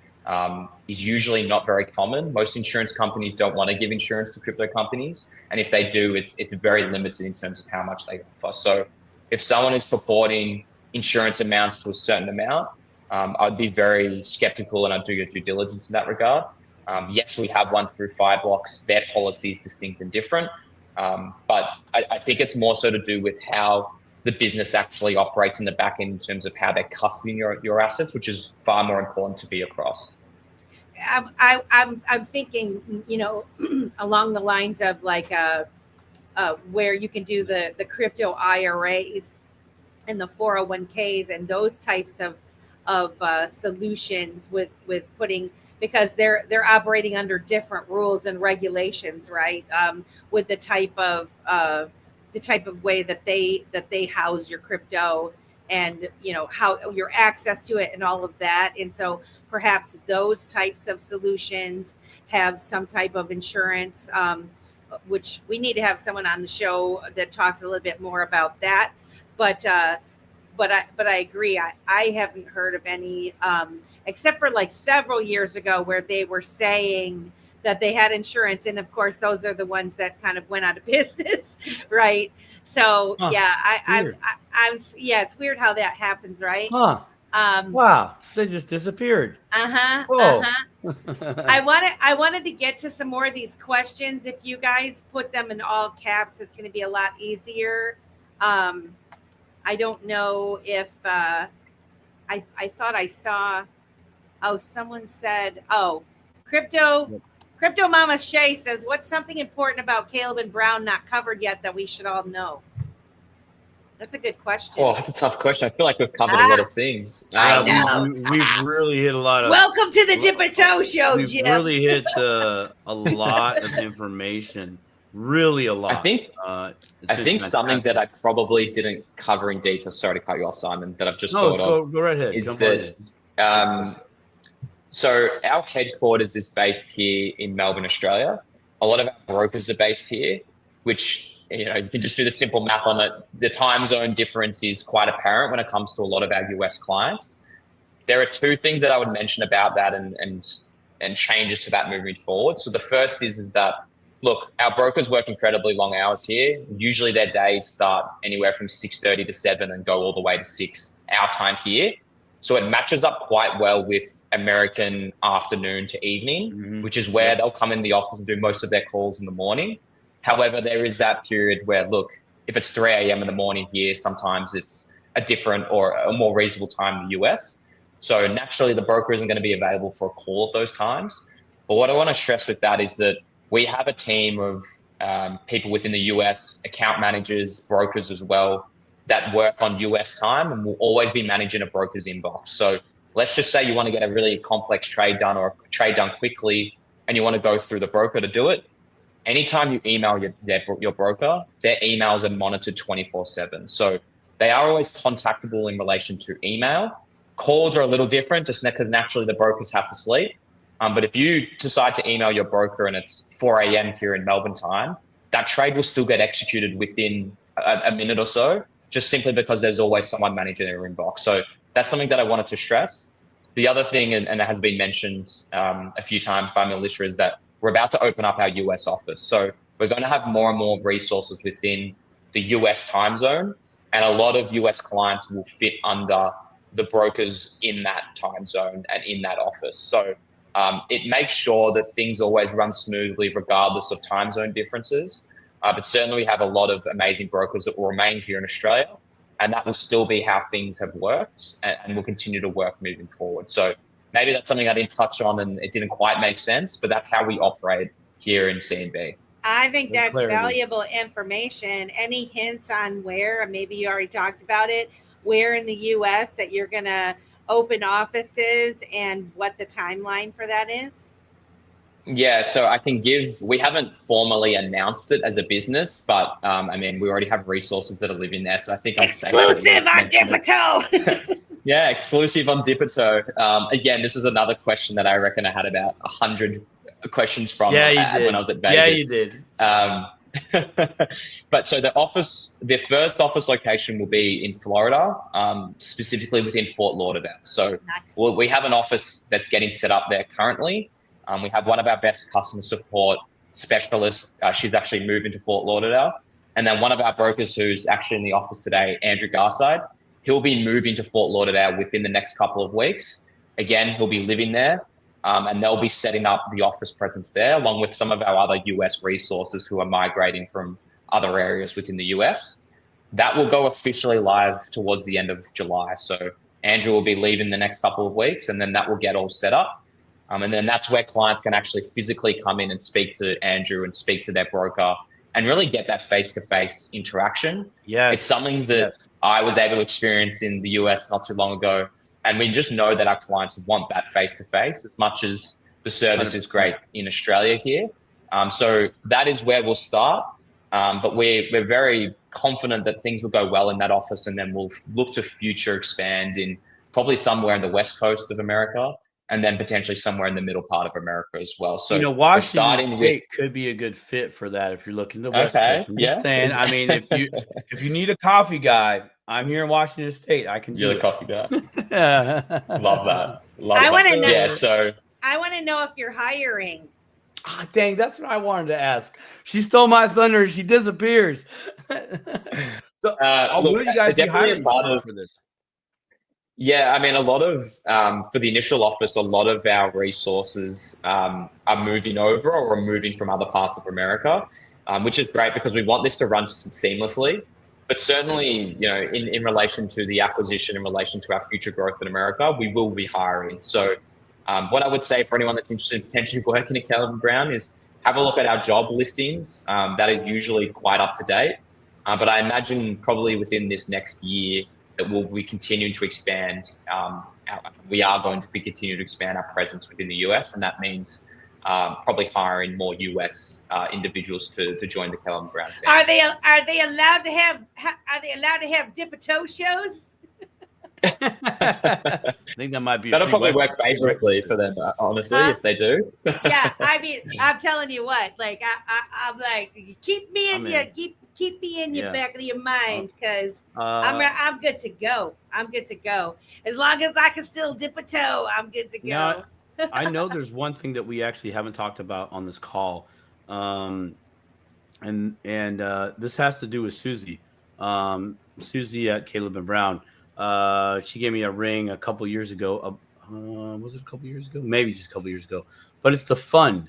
C: is usually not very common. Most insurance companies don't want to give insurance to crypto companies. And if they do, it's very limited in terms of how much they offer. So if someone is purporting insurance amounts to a certain amount, I'd be very skeptical, and I'd do your due diligence in that regard. Yes, we have one through Fireblocks. Their policy is distinct and different. But I think it's more so to do with how the business actually operates in the back end in terms of how they're custodying your assets, which is far more important to be across.
A: I'm thinking, along the lines of like where you can do the crypto IRAs and the 401ks and those types of solutions with putting, because they're operating under different rules and regulations, right? With the type of way that they house your crypto, and how your access to it and all of that. And so perhaps those types of solutions have some type of insurance, which we need to have someone on the show that talks a little bit more about that. But I agree. I haven't heard of any, except for like several years ago where they were saying that they had insurance. And of course, those are the ones that kind of went out of business. Right. So it's weird how that happens. Right.
B: Huh. Wow. They just disappeared.
A: Whoa. I wanted to get to some more of these questions. If you guys put them in all caps, it's going to be a lot easier. I don't know if I thought I saw. Oh, someone said, Crypto Mama Shay says, what's something important about Caleb and Brown not covered yet that we should all know? That's a good question.
C: Oh, that's a tough question. I feel like we've covered a lot of things.
A: I know.
B: We've really hit a lot of.
A: Welcome to the Dip and Toe Show,
B: We've
A: Jim.
B: really hit a lot of information. Really a lot.
C: I think something that I probably didn't cover in detail. Sorry to cut you off, Simon. That I've just thought of.
B: Go right ahead.
C: Is
B: Jump
C: that
B: on it.
C: so our headquarters is based here in Melbourne, Australia. A lot of our brokers are based here, which, you know, you can just do the simple math on it. The time zone difference is quite apparent when it comes to a lot of our US clients. There are two things that I would mention about that and changes to that moving forward. So the first is that, look, our brokers work incredibly long hours here. Usually their days start anywhere from 6:30 to 7 and go all the way to 6 our time here. So it matches up quite well with American afternoon to evening, which is where they'll come in the office and do most of their calls in the morning. However, there is that period where, look, if it's 3 a.m. in the morning here, sometimes it's a different or a more reasonable time in the US. So naturally, the broker isn't going to be available for a call at those times. But what I want to stress with that is that we have a team of people within the US, account managers, brokers as well, that work on US time and will always be managing a broker's inbox. So let's just say you want to get a really complex trade done or a trade done quickly and you want to go through the broker to do it. Anytime you email your broker, their emails are monitored 24/7. So they are always contactable in relation to email. Calls are a little different just because naturally the brokers have to sleep. But if you decide to email your broker and it's 4 a.m. here in Melbourne time, that trade will still get executed within a minute or so, just simply because there's always someone managing their inbox. So that's something that I wanted to stress. The other thing, and it has been mentioned a few times by Melissa, is that we're about to open up our US office. So we're going to have more and more resources within the US time zone, and a lot of US clients will fit under the brokers in that time zone and in that office. So it makes sure that things always run smoothly regardless of time zone differences. But certainly we have a lot of amazing brokers that will remain here in Australia, and that will still be how things have worked and will continue to work moving forward. So maybe that's something I didn't touch on and it didn't quite make sense, but that's how we operate here in CNB.
A: I think that's valuable information. Any hints on where, maybe you already talked about it, where in the US that you're going to open offices and what the timeline for that is?
C: Yeah, so I can we haven't formally announced it as a business, but I mean, we already have resources that are living there. So I think I'm safe.
A: Exclusive on Dip-a-Toe.
C: Yeah, exclusive on Dip-a-Toe. Again, this is another question that I reckon I had about 100 questions from when I was at Vegas.
B: Yeah, you did.
C: But so the first office location will be in Florida, specifically within Fort Lauderdale. So we have an office that's getting set up there currently. We have one of our best customer support specialists. She's actually moving to Fort Lauderdale. And then one of our brokers who's actually in the office today, Andrew Garside, he'll be moving to Fort Lauderdale within the next couple of weeks. Again, he'll be living there. And they'll be setting up the office presence there, along with some of our other US resources who are migrating from other areas within the US. That will go officially live towards the end of July. So Andrew will be leaving the next couple of weeks, and then that will get all set up. And then that's where clients can actually physically come in and speak to Andrew and speak to their broker and really get that face-to-face interaction.
B: Yeah,
C: it's something that I was able to experience in the US not too long ago. And we just know that our clients want that face-to-face as much as the service 100%. Is great in Australia here. So that is where we'll start. But we're very confident that things will go well in that office, and then we'll look to future expand in probably somewhere in the West Coast of America, and then potentially somewhere in the middle part of America as well. So
B: Washington State could be a good fit for that if you're looking to the West Coast. I'm just saying, I mean, if you need a coffee guy, I'm here in Washington State. I can do
C: You're
B: it.
C: the coffee guy. Love that.
A: I want to know.
C: Yeah, so
A: I want to know if you're hiring.
B: Oh, dang, that's what I wanted to ask. She stole my thunder. She disappears. So, will you guys be hiring for this?
C: Yeah, I mean, a lot of, for the initial office, a lot of our resources are moving over or are moving from other parts of America, which is great because we want this to run seamlessly. But certainly, you know, in relation to the acquisition, in relation to our future growth in America, we will be hiring. So what I would say for anyone that's interested in potentially working at Caleb & Brown is have a look at our job listings. That is usually quite up to date. But I imagine probably within this next year that we'll be continuing to expand. We are going to be continuing to expand our presence within the US, and that means probably hiring more US individuals to join the Keller Brown team.
A: Are they allowed to have dip a toe shows?
B: I think that might be
C: that'll probably work favorably for them, honestly, if they do.
A: Yeah, I mean, I'm telling you what, like I'm like, keep me in your back of your mind, because I'm good to go. I'm good to go. As long as I can still dip a toe, I'm good to go.
B: Now, I know there's one thing that we actually haven't talked about on this call, and this has to do with Susie. Susie at Caleb and Brown. She gave me a ring a couple years ago. Was it a couple years ago? Maybe just a couple years ago. But it's the fund,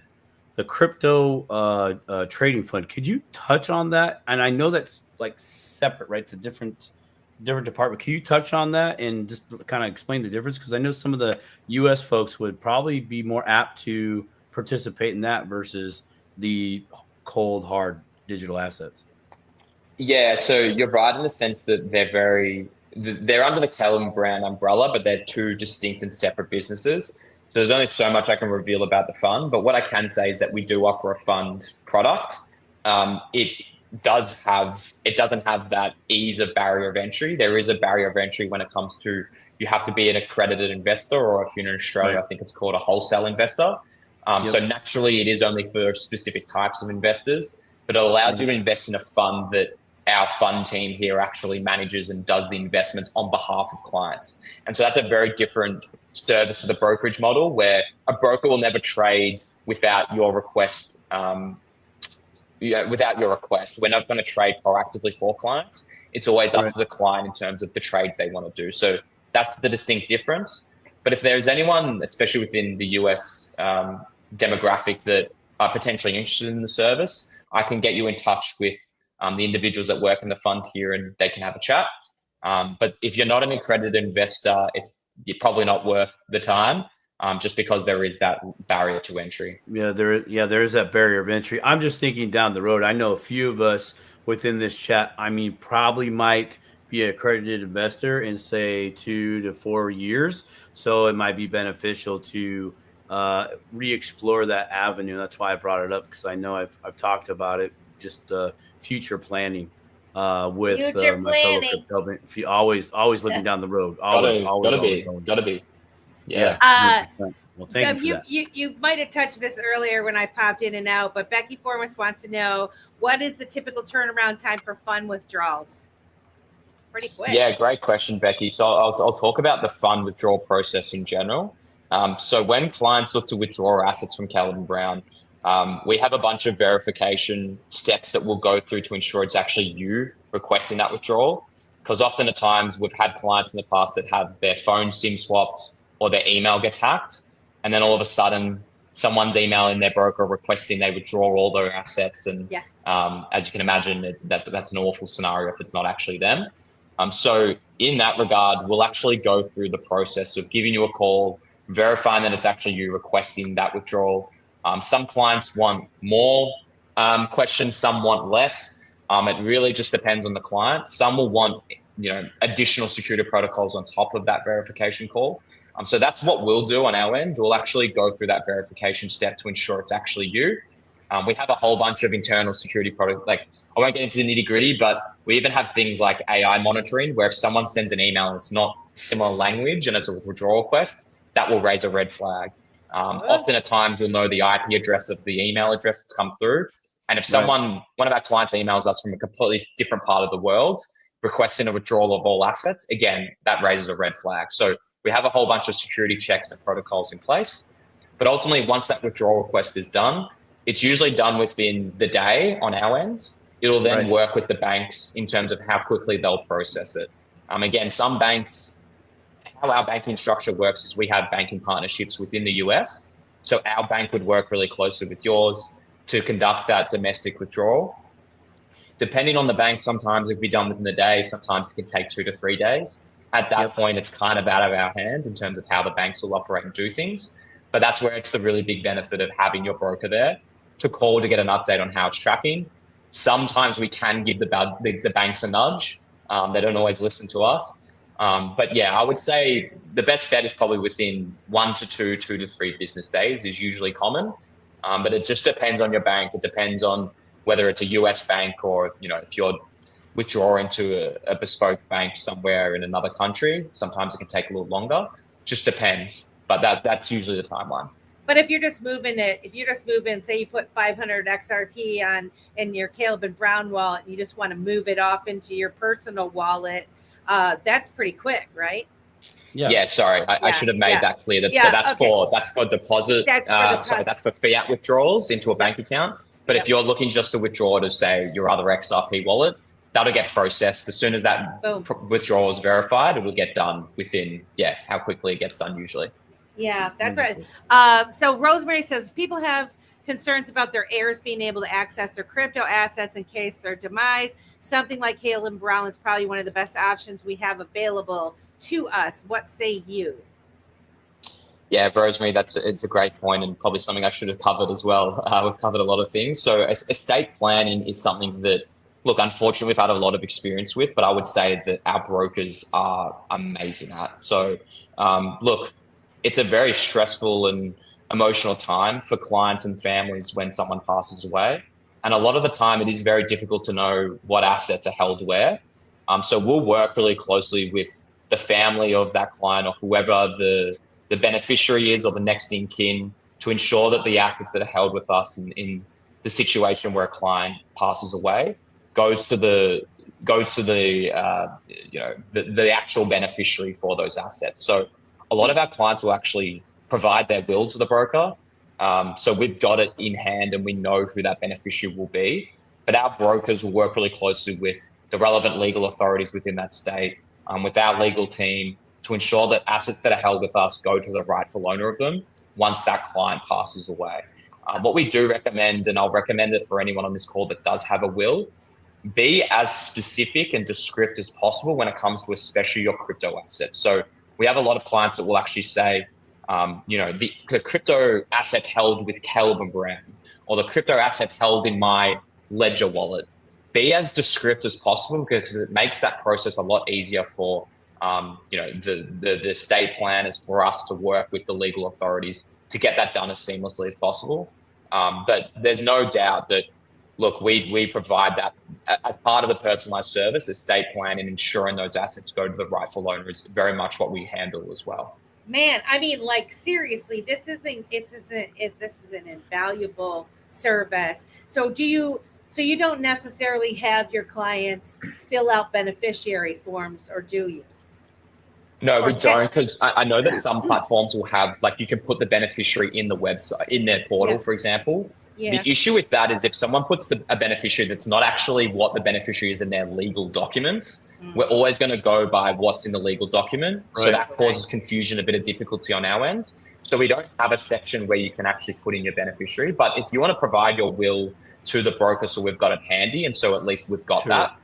B: the crypto trading fund. Could you touch on that? And I know that's like separate, right? It's a different department. Can you touch on that and just kind of explain the difference? Because I know some of the U.S. folks would probably be more apt to participate in that versus the cold, hard digital assets.
C: Yeah, so you're right in the sense that they're under the Keller Brown umbrella, but they're two distinct and separate businesses. So there's only so much I can reveal about the fund. But what I can say is that we do offer a fund product. It doesn't have that ease of barrier of entry. There is a barrier of entry when it comes to, you have to be an accredited investor, or if you're in Australia, right, I think it's called a wholesale investor. So naturally, it is only for specific types of investors, but it allows you to invest in a fund that our fund team here actually manages and does the investments on behalf of clients. And so that's a very different service to the brokerage model, where a broker will never trade without your request. Without your request, we're not going to trade proactively for clients. It's always up to the client in terms of the trades they want to do. So that's the distinct difference. But if there's anyone, especially within the US demographic, that are potentially interested in the service, I can get you in touch with the individuals that work in the fund here, and they can have a chat. But if you're not an accredited investor, you're probably not worth the time, just because there is that barrier to entry.
B: There is that barrier of entry. I'm just thinking down the road. I know a few of us within this chat, probably might be an accredited investor in, say, 2 to 4 years. So it might be beneficial to re-explore that avenue. That's why I brought it up, because I know I've talked about it, just future planning with my fellow crypto. Always looking down the road.
C: Gotta be.
A: Yeah.
B: Well, thank you.
A: You might have touched this earlier when I popped in and out, but Becky Formas wants to know, what is the typical turnaround time for fund withdrawals? Pretty quick.
C: Yeah, great question, Becky. So I'll talk about the fund withdrawal process in general. So when clients look to withdraw assets from Keller & Brown, we have a bunch of verification steps that we'll go through to ensure it's actually you requesting that withdrawal. Because often at times we've had clients in the past that have their phone SIM swapped, or their email gets hacked, and then all of a sudden someone's emailing their broker requesting they withdraw all their assets. And as you can imagine, that's an awful scenario if it's not actually them. So in that regard, we'll actually go through the process of giving you a call, verifying that it's actually you requesting that withdrawal. Some clients want more questions, some want less. It really just depends on the client. Some will want additional security protocols on top of that verification call. So that's what we'll do on our end. We'll actually go through that verification step to ensure it's actually you. We have a whole bunch of internal security protocols. Like, I won't get into the nitty gritty, but we even have things like AI monitoring, where if someone sends an email and it's not similar language and it's a withdrawal request, that will raise a red flag. Often at times we'll know the IP address of the email address that's come through. And if one of our clients emails us from a completely different part of the world requesting a withdrawal of all assets, again, that raises a red flag. So we have a whole bunch of security checks and protocols in place. But ultimately, once that withdrawal request is done, it's usually done within the day on our end. It'll then work with the banks in terms of how quickly they'll process it. Again, some banks, how our banking structure works is we have banking partnerships within the US. So our bank would work really closely with yours to conduct that domestic withdrawal. Depending on the bank, sometimes it can be done within the day, sometimes it can take 2 to 3 days. At that point, it's kind of out of our hands in terms of how the banks will operate and do things. But that's where it's the really big benefit of having your broker there to call to get an update on how it's tracking. Sometimes we can give the banks a nudge. They don't always listen to us. But yeah, I would say the best bet is probably within 1 to 2, 2 to 3 business days is usually common. But it just depends on your bank. It depends on whether it's a US bank or, if you're withdrawing to a bespoke bank somewhere in another country. Sometimes it can take a little longer. Just depends. But that's usually the timeline.
A: But if you're just moving, say you put 500 XRP in your Caleb and Brown wallet, and you just want to move it off into your personal wallet, that's pretty quick, right?
C: Yeah. Sorry, I should have made that clear. So that's for deposit. That's for fiat withdrawals into a bank account. But if you're looking just to withdraw to say your other XRP wallet, that'll get processed as soon as that withdrawal is verified. It will get done within how quickly it gets done usually.
A: Yeah, that's right. So Rosemary says people have concerns about their heirs being able to access their crypto assets in case their demise. Something like Caleb Brown is probably one of the best options we have available to us. What say you?
C: Yeah, Rosemary, it's a great point and probably something I should have covered as well. We've covered a lot of things. So estate planning is something that, look, unfortunately, we've had a lot of experience with, but I would say that our brokers are amazing at. So, look, it's a very stressful and emotional time for clients and families when someone passes away. And a lot of the time, it is very difficult to know what assets are held where. So we'll work really closely with the family of that client or whoever the beneficiary is or the next in kin to ensure that the assets that are held with us in the situation where a client passes away goes to the actual beneficiary for those assets. So a lot of our clients will actually provide their will to the broker. So we've got it in hand and we know who that beneficiary will be. But our brokers will work really closely with the relevant legal authorities within that state, with our legal team, to ensure that assets that are held with us go to the rightful owner of them once that client passes away. What we do recommend, and I'll recommend it for anyone on this call that does have a will, be as specific and descriptive as possible when it comes to especially your crypto assets. So we have a lot of clients that will actually say, the crypto assets held with Caleb and Brown, or the crypto assets held in my Ledger wallet. Be as descriptive as possible because it makes that process a lot easier for the estate planners, for us to work with the legal authorities to get that done as seamlessly as possible. But there's no doubt that, look, we provide that as part of the personalized service. Estate plan and ensuring those assets go to the rightful owner is very much what we handle as well.
A: Man, I mean, like, seriously, this is an invaluable service. So you don't necessarily have your clients fill out beneficiary forms, or do you?
C: No, we don't, because I know that some platforms will have, like, you can put the beneficiary in the website, in their portal, for example. The issue with that is if someone puts a beneficiary that's not actually what the beneficiary is in their legal documents, we're always going to go by what's in the legal document. Right. So that causes confusion, a bit of difficulty on our end. So we don't have a section where you can actually put in your beneficiary. But if you want to provide your will to the broker, so we've got it handy, and so at least we've got that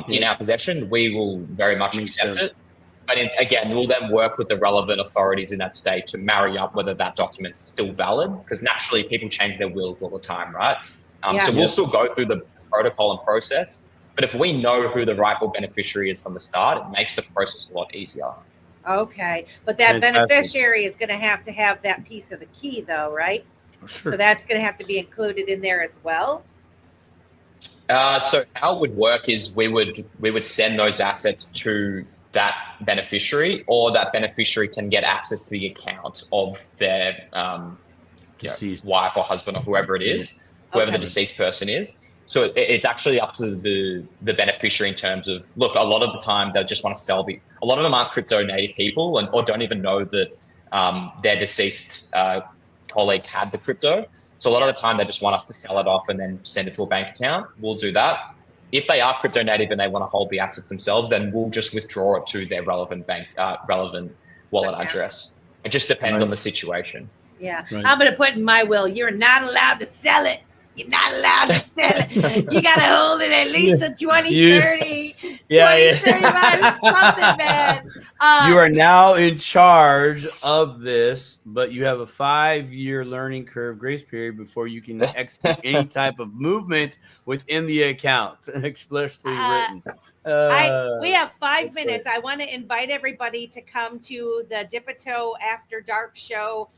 C: in our possession, we will very much accept it. But again, we'll then work with the relevant authorities in that state to marry up whether that document's still valid, because naturally people change their wills all the time, right? So we'll still go through the protocol and process. But if we know who the rightful beneficiary is from the start, it makes the process a lot easier.
A: Okay. But that beneficiary is going to have that piece of the key, though, right? Sure. So that's going to have to be included in there as well?
C: So how it would work is we would send those assets to that beneficiary, or that beneficiary can get access to the account of their wife or husband or whoever it is, whoever the deceased person is. So it's actually up to the beneficiary in terms of, look, a lot of the time they just want to sell a lot of them aren't crypto native people or don't even know that their deceased colleague had the crypto. So a lot of the time they just want us to sell it off and then send it to a bank account. We'll do that. If they are crypto native and they want to hold the assets themselves, then we'll just withdraw it to their relevant relevant wallet address. It just depends on the situation.
A: Yeah. Right. I'm going to put in my will, you're not allowed to sell it. You're not allowed to sell it. You got to hold it at least a 2030, 2035, something, man.
B: You are now in charge of this, but you have a 5-year learning curve grace period before you can execute any type of movement within the account, explicitly written.
A: We have 5 minutes. Great. I want to invite everybody to come to the Dipito After Dark show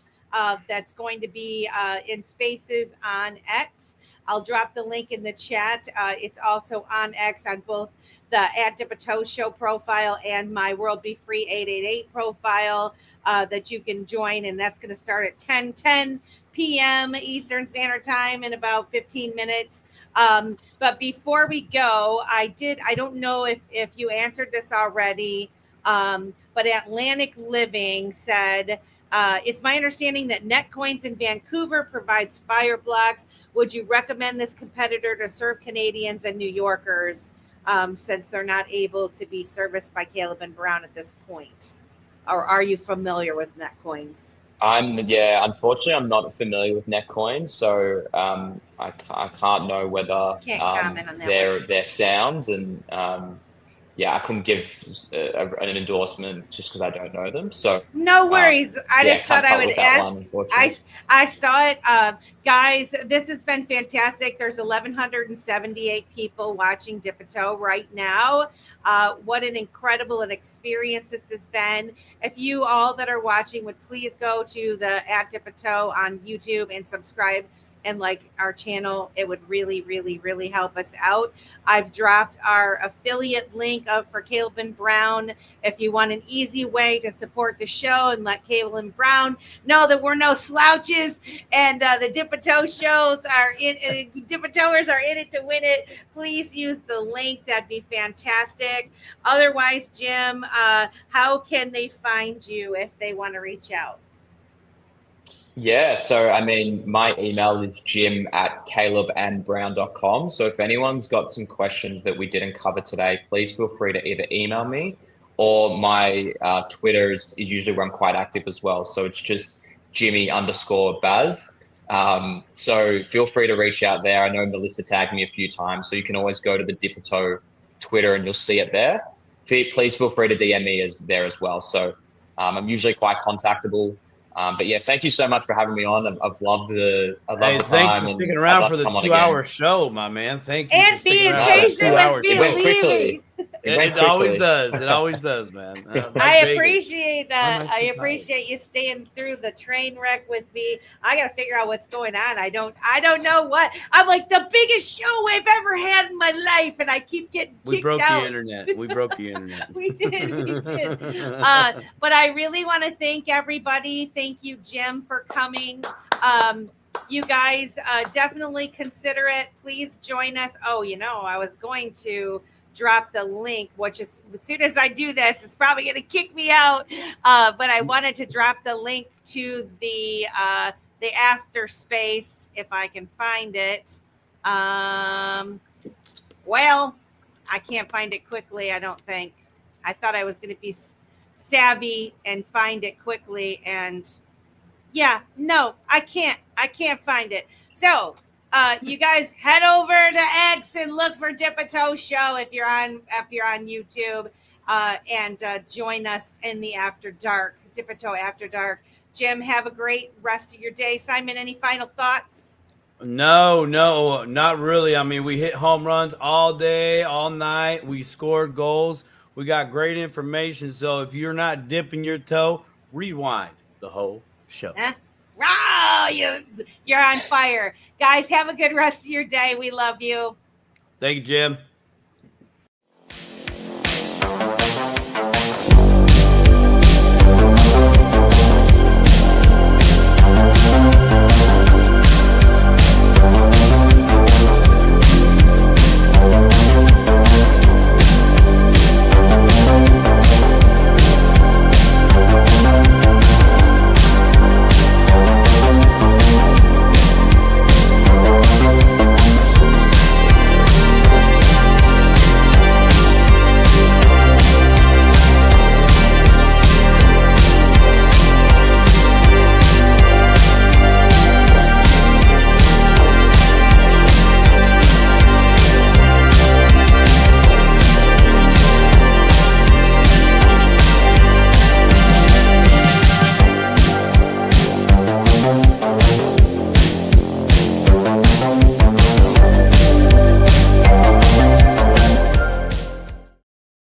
A: that's going to be in Spaces on X. I'll drop the link in the chat. It's also on X on both the @Dipito show profile and my World Be Free 888 profile that you can join. And that's going to start at 10 p.m. Eastern Standard Time in about 15 minutes. But before we go, I don't know if you answered this already, but Atlantic Living said, it's my understanding that Netcoins in Vancouver provides fire blocks. Would you recommend this competitor to serve Canadians and New Yorkers since they're not able to be serviced by Caleb and Brown at this point? Or are you familiar with Netcoins?
C: Unfortunately, I'm not familiar with Netcoins, so I can't know whether
A: comment on that
C: their sound, and I couldn't give an endorsement just because I don't know them. So
A: no worries. I just thought I would ask. I saw it, guys. This has been fantastic. There's 1,178 people watching Dipito right now. What an incredible experience this has been. If you all that are watching would please go to the @Dipito on YouTube and subscribe and like our channel, it would really, really, really help us out. I've dropped our affiliate link for Caleb and Brown. If you want an easy way to support the show and let Caleb and Brown know that we're no slouches and the Dipito shows are Dipitoers are in it to win it, please use the link. That'd be fantastic. Otherwise, Jim, how can they find you if they want to reach out?
C: Yeah, so I mean, my email is jim@calebandbrown.com. So if anyone's got some questions that we didn't cover today, please feel free to either email me, or my Twitter is usually where I'm quite active as well. So it's just Jimmy_Baz. So feel free to reach out there. I know Melissa tagged me a few times, so you can always go to the Dipito Twitter and you'll see it there. Please feel free to DM me there as well. So I'm usually quite contactable. But yeah, thank you so much for having me on. I've loved the time.
B: Thanks for sticking around for the 2-hour show, my man. Thank you.
A: And being patient with
C: It went quickly.
B: It always does. It always does, man.
A: I appreciate that. I appreciate you staying through the train wreck with me. I got to figure out what's going on. I don't know what. I'm like the biggest show I've ever had in my life, and I keep getting kicked out.
B: We broke the internet. We
A: did. But I really want to thank everybody. Thank you, Jim, for coming. You guys definitely consider it. Please join us. Oh, I was going to drop the link, which is, as soon as I do this, it's probably going to kick me out. But I wanted to drop the link to the after space if I can find it. Well, I can't find it quickly. I don't think. I thought I was going to be savvy and find it quickly, and no, I can't find it. So you guys head over to X and look for Dipito Show if you're on YouTube, and join us in the After Dark, Dipito After Dark. Jim, have a great rest of your day. Simon, any final thoughts?
B: No, not really. I mean, we hit home runs all day, all night. We scored goals. We got great information. So if you're not dipping your toe, rewind the whole show.
A: Wow, you're on fire. Guys, have a good rest of your day. We love you.
B: Thank you, Jim.